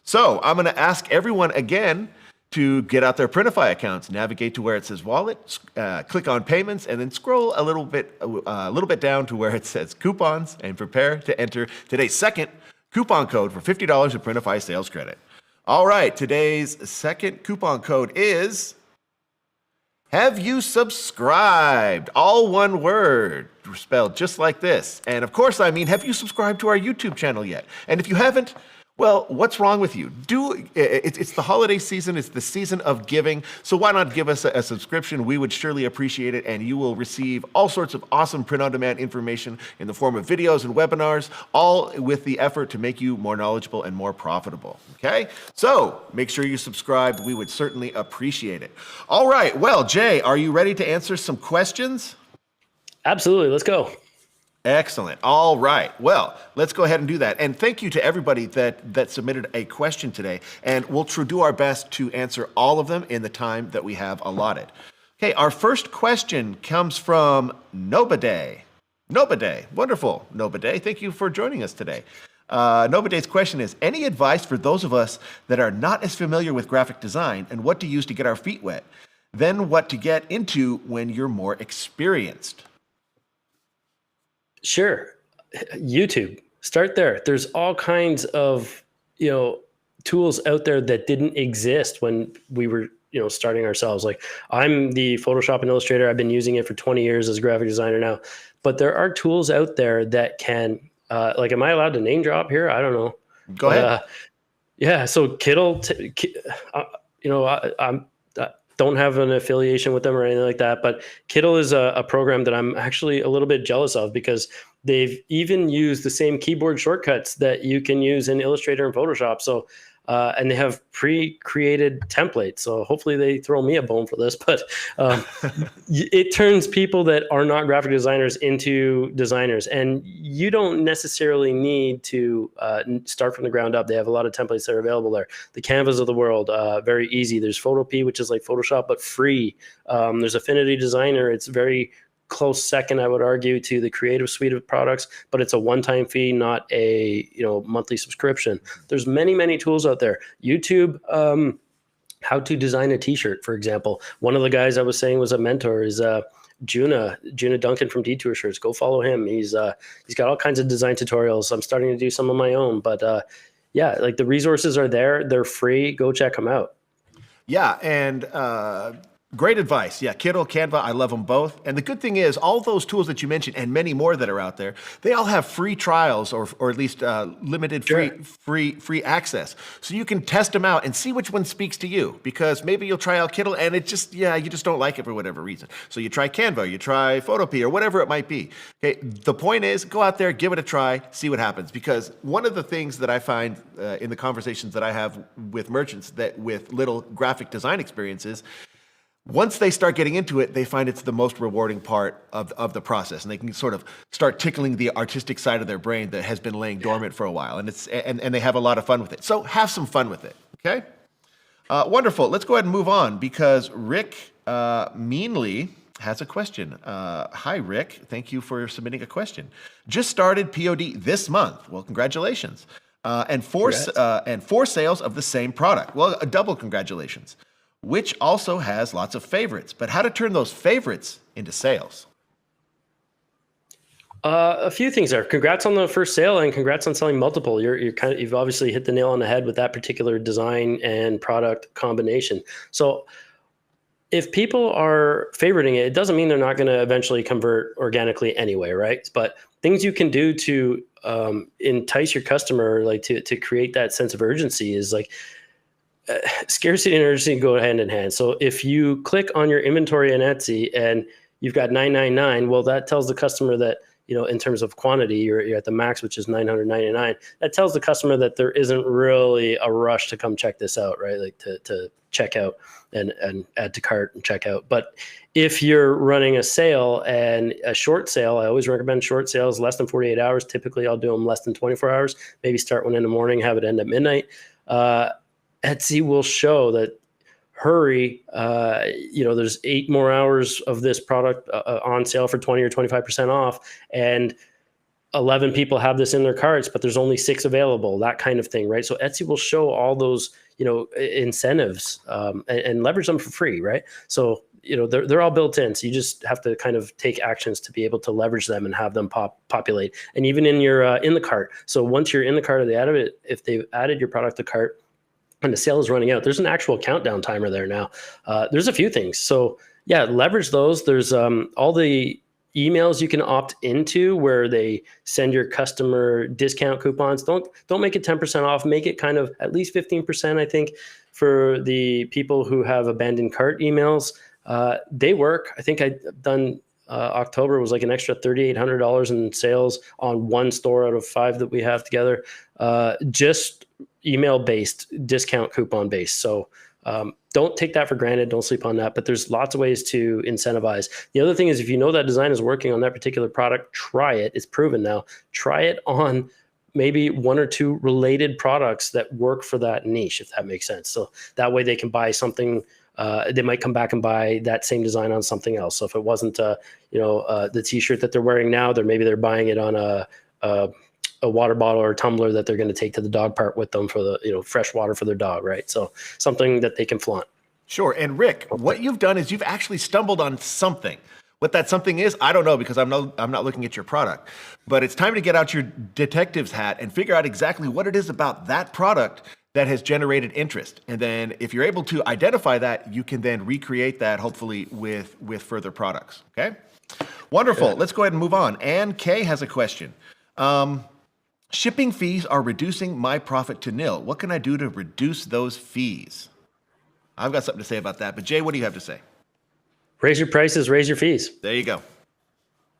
So I'm going to ask everyone again to get out their Printify accounts, navigate to where it says wallet, click on payments, and then scroll a little bit down to where it says coupons, and prepare to enter today's second coupon code for $50 of Printify sales credit. All right, today's second coupon code is have you subscribed? All one word, spelled just like this. And of course, I mean, have you subscribed to our YouTube channel yet? And if you haven't, Well, what's wrong with you? It's the holiday season. It's the season of giving. So why not give us a subscription? We would surely appreciate it, and you will receive all sorts of awesome print-on-demand information in the form of videos and webinars, all with the effort to make you more knowledgeable and more profitable. Okay? So make sure you subscribe. We would certainly appreciate it. All right. Well, Jay, are you ready to answer some questions? Absolutely. Let's go. Excellent. All right. Well, let's go ahead and do that. And thank you to everybody that submitted a question today. And we'll do our best to answer all of them in the time that we have allotted. Okay, our first question comes from Nobaday. Nobaday. Wonderful. Nobaday, thank you for joining us today. Nobaday's question is, any advice for those of us that are not as familiar with graphic design and what to use to get our feet wet, then what to get into when you're more experienced? Sure. YouTube. Start there. There's all kinds of, tools out there that didn't exist when we were, starting ourselves. Like, I'm the Photoshop and Illustrator. I've been using it for 20 years as a graphic designer now. But there are tools out there that can, am I allowed to name drop here? I don't know. Go ahead. Yeah. So Kittle, I don't have an affiliation with them or anything like that, but Kittle is a program that I'm actually a little bit jealous of, because they've even used the same keyboard shortcuts that you can use in Illustrator and Photoshop. So, and they have pre-created templates. So hopefully they throw me a bone for this, but it turns people that are not graphic designers into designers. And you don't necessarily need to start from the ground up. They have a lot of templates that are available there. The Canvas of the world, very easy. There's Photopea, which is like Photoshop, but free. There's Affinity Designer. It's very close second, I would argue, to the Creative suite of products, but it's a one-time fee, not a monthly subscription. There's many tools out there. YouTube, how to design a t-shirt, for example. One of the guys I was saying was a mentor is Juna Duncan from Detour Shirts. Go follow him. He's got all kinds of design tutorials. I'm starting to do some of my own, but like, the resources are there. They're free. Go check them out. Yeah, and great advice. Yeah, Kittle, Canva, I love them both. And the good thing is, all those tools that you mentioned and many more that are out there, they all have free trials or at least limited free access. So you can test them out and see which one speaks to you, because maybe you'll try out Kittle and you just don't like it for whatever reason. So you try Canva, you try Photopea, or whatever it might be. Okay, the point is, go out there, give it a try, see what happens. Because one of the things that I find in the conversations that I have with merchants that with little graphic design experiences, once they start getting into it, they find it's the most rewarding part of the process, and they can sort of start tickling the artistic side of their brain that has been laying dormant for a while, and they have a lot of fun with it. So have some fun with it, okay? Wonderful. Let's go ahead and move on, because Rick Meanley has a question. Hi, Rick. Thank you for submitting a question. Just started POD this month. Well, congratulations. And four sales of the same product. Well, a double congratulations. Which also has lots of favorites, but how to turn those favorites into sales? A few things there. Congrats on the first sale, and congrats on selling multiple. You've obviously hit the nail on the head with that particular design and product combination. So if people are favoriting it, it doesn't mean they're not going to eventually convert organically anyway, right? But things you can do to entice your customer, like to create that sense of urgency, is like, scarcity and urgency go hand in hand. So if you click on your inventory on Etsy and you've got 999, well, that tells the customer that, in terms of quantity, you're at the max, which is 999. That tells the customer that there isn't really a rush to come check this out, right? Like to check out and add to cart and check out. But if you're running a sale and a short sale, I always recommend short sales, less than 48 hours. Typically, I'll do them less than 24 hours. Maybe start one in the morning, have it end at midnight. Etsy will show that, hurry, there's 8 more hours of this product on sale for 20 or 25% off, and 11 people have this in their carts, but there's only 6 available, that kind of thing, right? So Etsy will show all those, incentives and leverage them for free, right? So, they're all built in. So you just have to kind of take actions to be able to leverage them and have them populate. And even in your in the cart. So once you're in the cart, if they've added your product to cart, and the sale is running out, there's an actual countdown timer there now. There's a few things. So yeah, leverage those. There's all the emails you can opt into where they send your customer discount coupons. Don't make it 10% off. Make it kind of at least 15%, I think, for the people who have abandoned cart emails. They work. I think I've done October was like an extra $3,800 in sales on one store out of 5 that we have together. Just email based, discount coupon based. So don't take that for granted. Don't sleep on that. But there's lots of ways to incentivize. The other thing is, if you know that design is working on that particular product, try it. It's proven now. Try it on maybe 1 or 2 related products that work for that niche, if that makes sense. So that way they can buy something. They might come back and buy that same design on something else. So if it wasn't, the T-shirt that they're wearing now, maybe they're buying it on a water bottle or a tumbler that they're going to take to the dog park with them for the, fresh water for their dog, right? So something that they can flaunt. Sure. And Rick, what you've done is you've actually stumbled on something. What that something is, I don't know, because I'm not looking at your product. But it's time to get out your detective's hat and figure out exactly what it is about that product that has generated interest. And then if you're able to identify that, you can then recreate that, hopefully with further products. Okay? Wonderful. Yeah. Let's go ahead and move on. Ann K has a question. Shipping fees are reducing my profit to nil. What can I do to reduce those fees? I've got something to say about that. But Jay, what do you have to say? Raise your prices, raise your fees. There you go.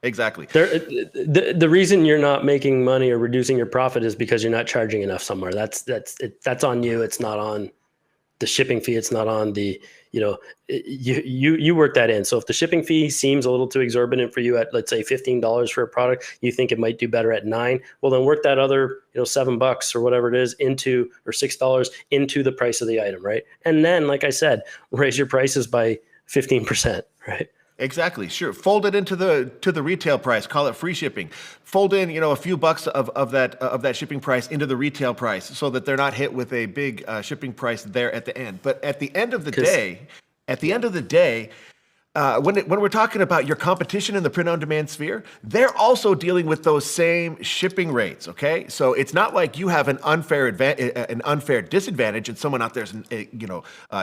Exactly. The reason you're not making money or reducing your profit is because you're not charging enough somewhere. That's on you. It's not on the shipping fee. It's not on the, you work that in. So if the shipping fee seems a little too exorbitant for you at, let's say, $15 for a product, you think it might do better at $9. Well, then work that other, $7 or whatever it is or $6 into the price of the item, right? And then, like I said, raise your prices by 15%, right? Exactly. Sure. Fold it into the retail price. Call it free shipping. Fold in, a few bucks of that shipping price into the retail price, so that they're not hit with a big shipping price there at the end. But at the end of the day, when we're talking about your competition in the print-on-demand sphere, they're also dealing with those same shipping rates. Okay, so it's not like you have an unfair disadvantage and someone out there's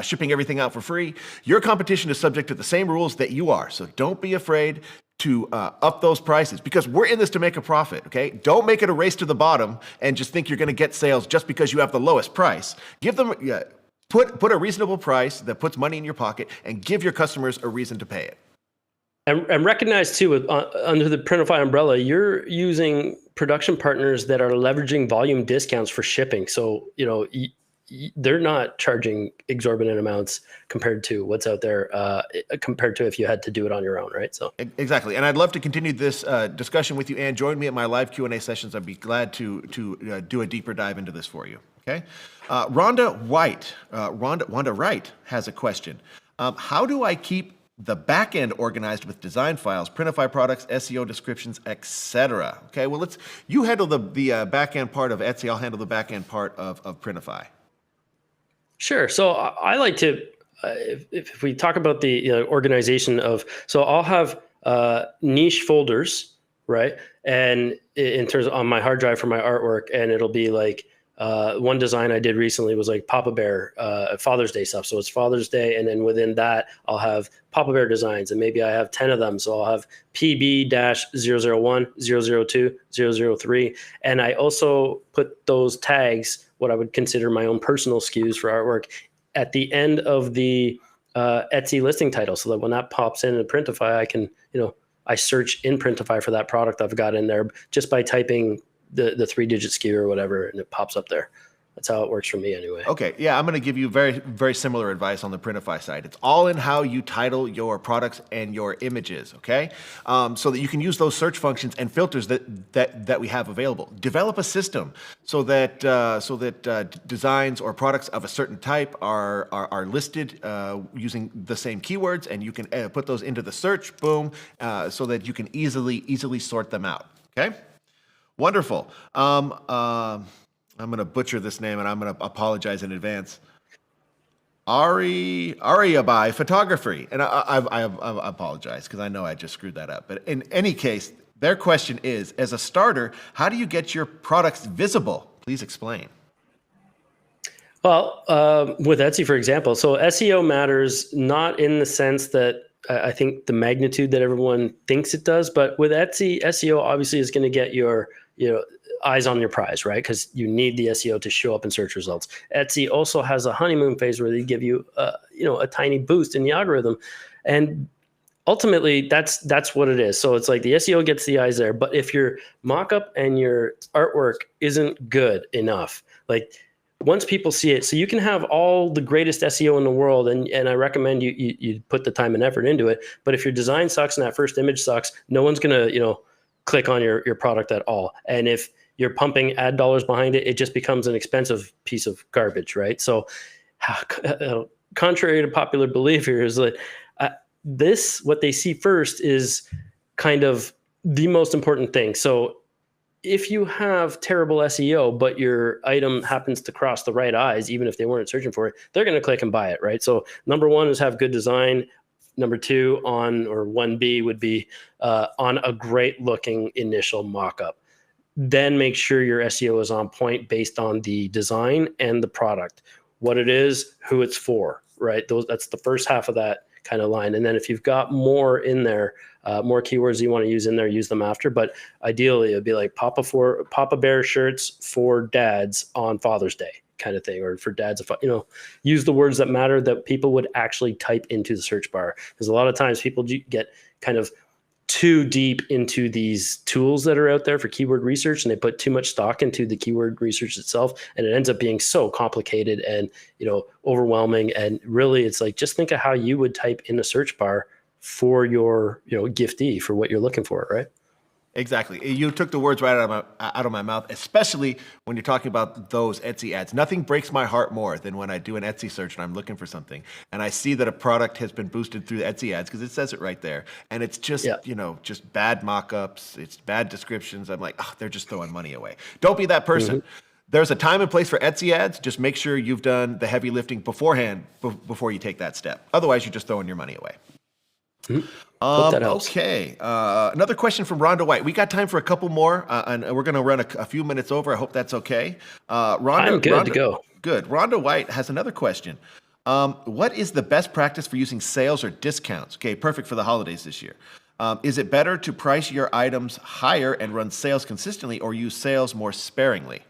shipping everything out for free. Your competition is subject to the same rules that you are. So don't be afraid to up those prices, because we're in this to make a profit. Okay, don't make it a race to the bottom and just think you're going to get sales just because you have the lowest price. Give them. Put a reasonable price that puts money in your pocket, and give your customers a reason to pay it. And recognize too, under the Printify umbrella, you're using production partners that are leveraging volume discounts for shipping. So, they're not charging exorbitant amounts compared to what's out there, compared to if you had to do it on your own, right? So exactly. And I'd love to continue this discussion with you, Ann. Join me at my live Q&A sessions. I'd be glad to do a deeper dive into this for you. Okay. Rhonda Wright has a question. How do I keep the back end organized with design files, Printify products, SEO descriptions, etc.? Okay. Well, you handle the back end part of Etsy. I'll handle the back end part of Printify. Sure. So I like to, if we talk about the organization of, so I'll have niche folders, right? And in terms of on my hard drive for my artwork, and it'll be like, one design I did recently was like Papa Bear, Father's Day stuff. So it's Father's Day. And then within that, I'll have Papa Bear designs, and maybe I have 10 of them. So I'll have PB-001, 002, 003. And I also put those tags, what I would consider my own personal SKUs for artwork, at the end of the Etsy listing title, so that when that pops in Printify, I can, I search in Printify for that product I've got in there just by typing the 3-digit SKU or whatever, and it pops up there. That's how it works for me anyway. Okay, yeah, I'm going to give you very, very similar advice on the Printify side. It's all in how you title your products and your images, okay? So that you can use those search functions and filters that we have available. Develop a system so that designs or products of a certain type are listed using the same keywords, and you can put those into the search, boom, so that you can easily sort them out, okay? Wonderful. I'm going to butcher this name, and I'm going to apologize in advance. Ariabai Photography. And I apologize, because I know I just screwed that up. But in any case, their question is, as a starter, how do you get your products visible? Please explain. Well, with Etsy, for example, so SEO matters not in the sense that I think the magnitude that everyone thinks it does. But with Etsy, SEO obviously is going to get your eyes on your prize, right? Because you need the SEO to show up in search results. Etsy also has a honeymoon phase where they give you a tiny boost in the algorithm, and ultimately that's what it is. So it's like the SEO gets the eyes there, but if your mockup and your artwork isn't good enough, like once people see it, so you can have all the greatest SEO in the world, and I recommend you put the time and effort into it. But if your design sucks and that first image sucks, no one's gonna click on your product at all. And if you're pumping ad dollars behind it, it just becomes an expensive piece of garbage, right? So, contrary to popular belief here is that what they see first is kind of the most important thing. So if you have terrible SEO, but your item happens to cross the right eyes, even if they weren't searching for it, they're going to click and buy it, right? So number one is have good design. Number two on, or 1B would be on a great looking initial mockup. Then make sure your SEO is on point based on the design and the product, what it is, who it's for, right? That's the first half of that kind of line. And then if you've got more in there, more keywords you want to use in there, use them after. But ideally, it'd be like Papa Bear shirts for dads on Father's Day kind of thing, or for dads, use the words that matter that people would actually type into the search bar. Because a lot of times people get kind of too deep into these tools that are out there for keyword research, and they put too much stock into the keyword research itself, and it ends up being so complicated and overwhelming. And really, it's like, just think of how you would type in a search bar for your giftee, for what you're looking for, right? Exactly. You took the words right out of my mouth, especially when you're talking about those Etsy ads. Nothing breaks my heart more than when I do an Etsy search and I'm looking for something and I see that a product has been boosted through the Etsy ads, because it says it right there. And it's just, just bad mock-ups. It's bad descriptions. I'm like, they're just throwing money away. Don't be that person. Mm-hmm. There's a time and place for Etsy ads. Just make sure you've done the heavy lifting beforehand before you take that step. Otherwise, you're just throwing your money away. Mm-hmm. Okay. Another question from Rhonda White. We got time for a couple more, and we're going to run a few minutes over. I hope that's okay. I'm good to go. Good. Rhonda White has another question. What is the best practice for using sales or discounts? Okay, perfect for the holidays this year. Is it better to price your items higher and run sales consistently, or use sales more sparingly?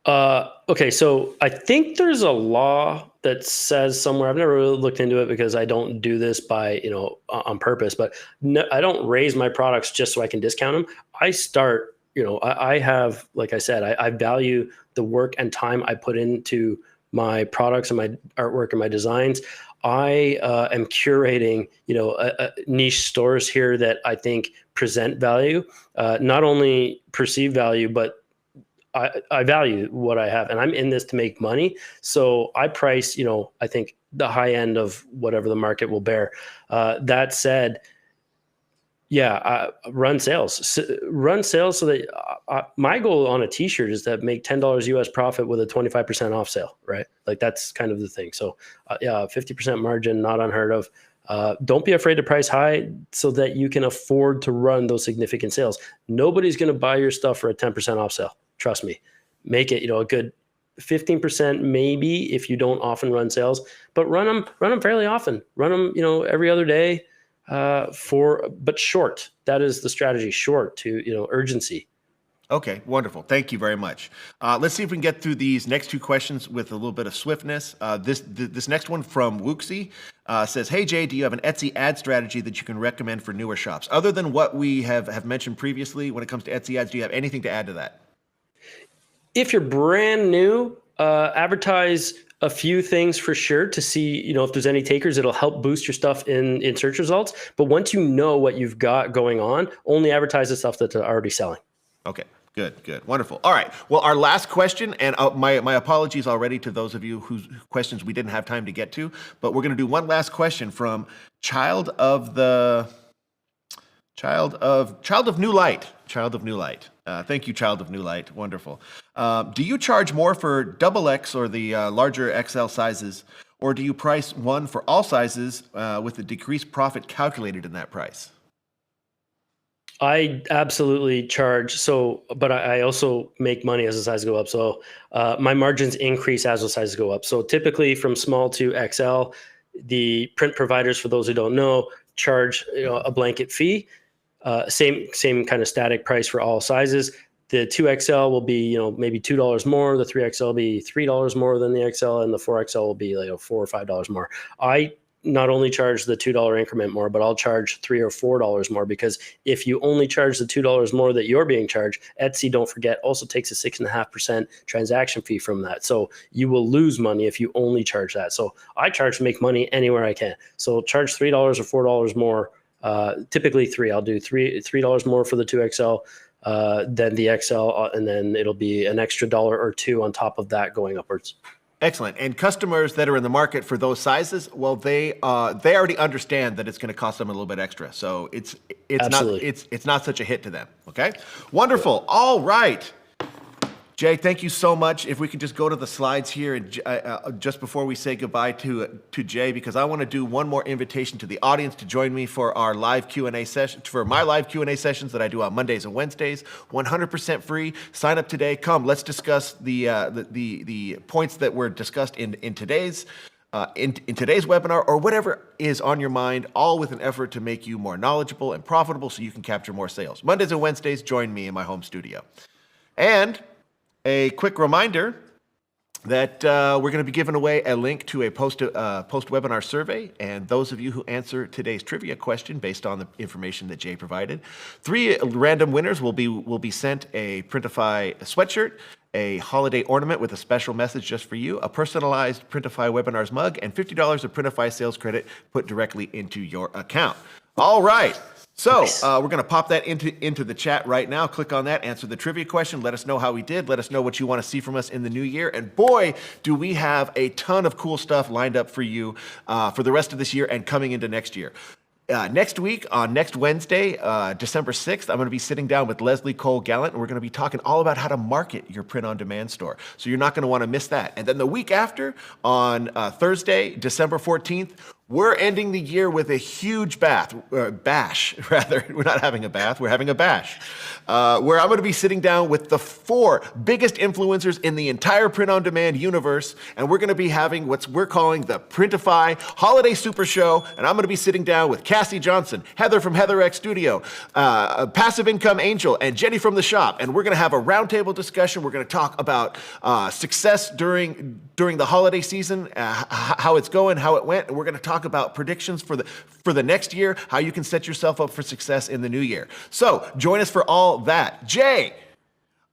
Okay, so I think there's a law that says somewhere, I've never really looked into it because I don't do this by, on purpose, but no, I don't raise my products just so I can discount them. I start, I have, like I said, I value the work and time I put into my products and my artwork and my designs. I am curating, niche stores here that I think present value, not only perceive value, but I value what I have, and I'm in this to make money. So I price, I think the high end of whatever the market will bear. That said, run sales. Run sales so that my goal on a t-shirt is to make $10 US profit with a 25% off sale, right? Like that's kind of the thing. So 50% margin, not unheard of. Don't be afraid to price high so that you can afford to run those significant sales. Nobody's going to buy your stuff for a 10% off sale. Trust me. Make it, a good 15% maybe if you don't often run sales, but run them fairly often. Run them, every other day, but short. That is the strategy. Short to, urgency. Okay, wonderful. Thank you very much. Let's see if we can get through these next two questions with a little bit of swiftness. This next one from Wuxi says, "Hey Jay, do you have an Etsy ad strategy that you can recommend for newer shops? Other than what we have mentioned previously when it comes to Etsy ads, do you have anything to add to that?" If you're brand new, advertise a few things for sure to see, if there's any takers. It'll help boost your stuff in search results. But once you know what you've got going on, only advertise the stuff that's already selling. Okay, good, wonderful. All right, well, our last question, and my apologies already to those of you whose questions we didn't have time to get to, but we're going to do one last question from Child of New Light. Thank you, Child of New Light. Wonderful. Do you charge more for XXX or the larger XL sizes, or do you price one for all sizes with the decreased profit calculated in that price? I absolutely charge. But I also make money as the sizes go up. So my margins increase as the sizes go up. So typically from small to XL, The print providers, for those who don't know, charge a blanket fee. Same kind of static price for all sizes. The 2XL will be maybe $2 more. The 3XL will be $3 more than the XL, and the 4XL will be like $4 or $5 more. I not only charge the $2 increment more, but I'll charge $3 or $4 more, because if you only charge the $2 more that you're being charged, Etsy, don't forget, also takes a 6.5% transaction fee from that. So you will lose money if you only charge that. So I charge to make money anywhere I can. So charge $3 or $4 more. Typically three. I'll do $3 more for the 2XL than the XL, and then it'll be an extra $1 or $2 on top of that going upwards. Excellent. And customers that are in the market for those sizes, well, they already understand that it's going to cost them a little bit extra. So it's not such a hit to them. Okay. Wonderful. All right. Jay, thank you so much. If we could just go to the slides here, and just before we say goodbye to Jay, because I want to do one more invitation to the audience to join me for our live Q&A session, for my live Q&A sessions that I do on Mondays and Wednesdays. 100% free. Sign up today. Come, let's discuss the points that were discussed in today's webinar, or whatever is on your mind, all with an effort to make you more knowledgeable and profitable so you can capture more sales. Mondays and Wednesdays, join me in my home studio. And a quick reminder that we're going to be giving away a link to a post-webinar survey, and those of you who answer today's trivia question based on the information that Jay provided, 3 random winners will be sent a Printify sweatshirt, a holiday ornament with a special message just for you, a personalized Printify webinars mug, and $50 of Printify sales credit put directly into your account. All right. So we're going to pop that into the chat right now. Click on that, answer the trivia question. Let us know how we did. Let us know what you want to see from us in the new year. And boy, do we have a ton of cool stuff lined up for you for the rest of this year and coming into next year. Next week, on next Wednesday, December 6th, I'm going to be sitting down with Leslie Cole Gallant, and we're going to be talking all about how to market your print-on-demand store. So you're not going to want to miss that. And then the week after, on Thursday, December 14th, we're ending the year with a huge bash. We're not having a bath, we're having a bash, where I'm going to be sitting down with the 4 biggest influencers in the entire print-on-demand universe, and we're going to be having what we're calling the Printify Holiday Super Show, and I'm going to be sitting down with Cassie Johnson, Heather from Heather X Studio, Passive Income Angel, and Jenny from the shop, and we're going to have a roundtable discussion. We're going to talk about success during the holiday season, how it's going, how it went, and we're going to talk about predictions for the next year, how you can set yourself up for success in the new year. So join us for all that. Jay,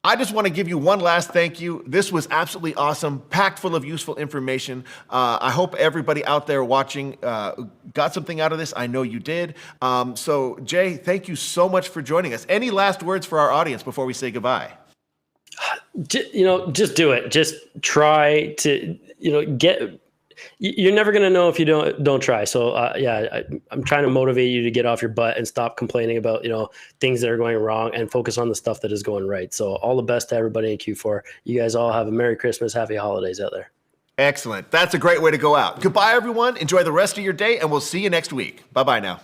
I just want to give you one last thank you. This was absolutely awesome, packed full of useful information. I hope everybody out there watching got something out of this. I know you did. So Jay, thank you so much for joining us. Any last words for our audience before we say goodbye? Just do it. Just try to, get. You're never going to know if you don't try. So I'm trying to motivate you to get off your butt and stop complaining about, things that are going wrong and focus on the stuff that is going right. So all the best to everybody in Q4. You guys all have a Merry Christmas, Happy Holidays out there. Excellent. That's a great way to go out. Goodbye, everyone. Enjoy the rest of your day, and we'll see you next week. Bye-bye now.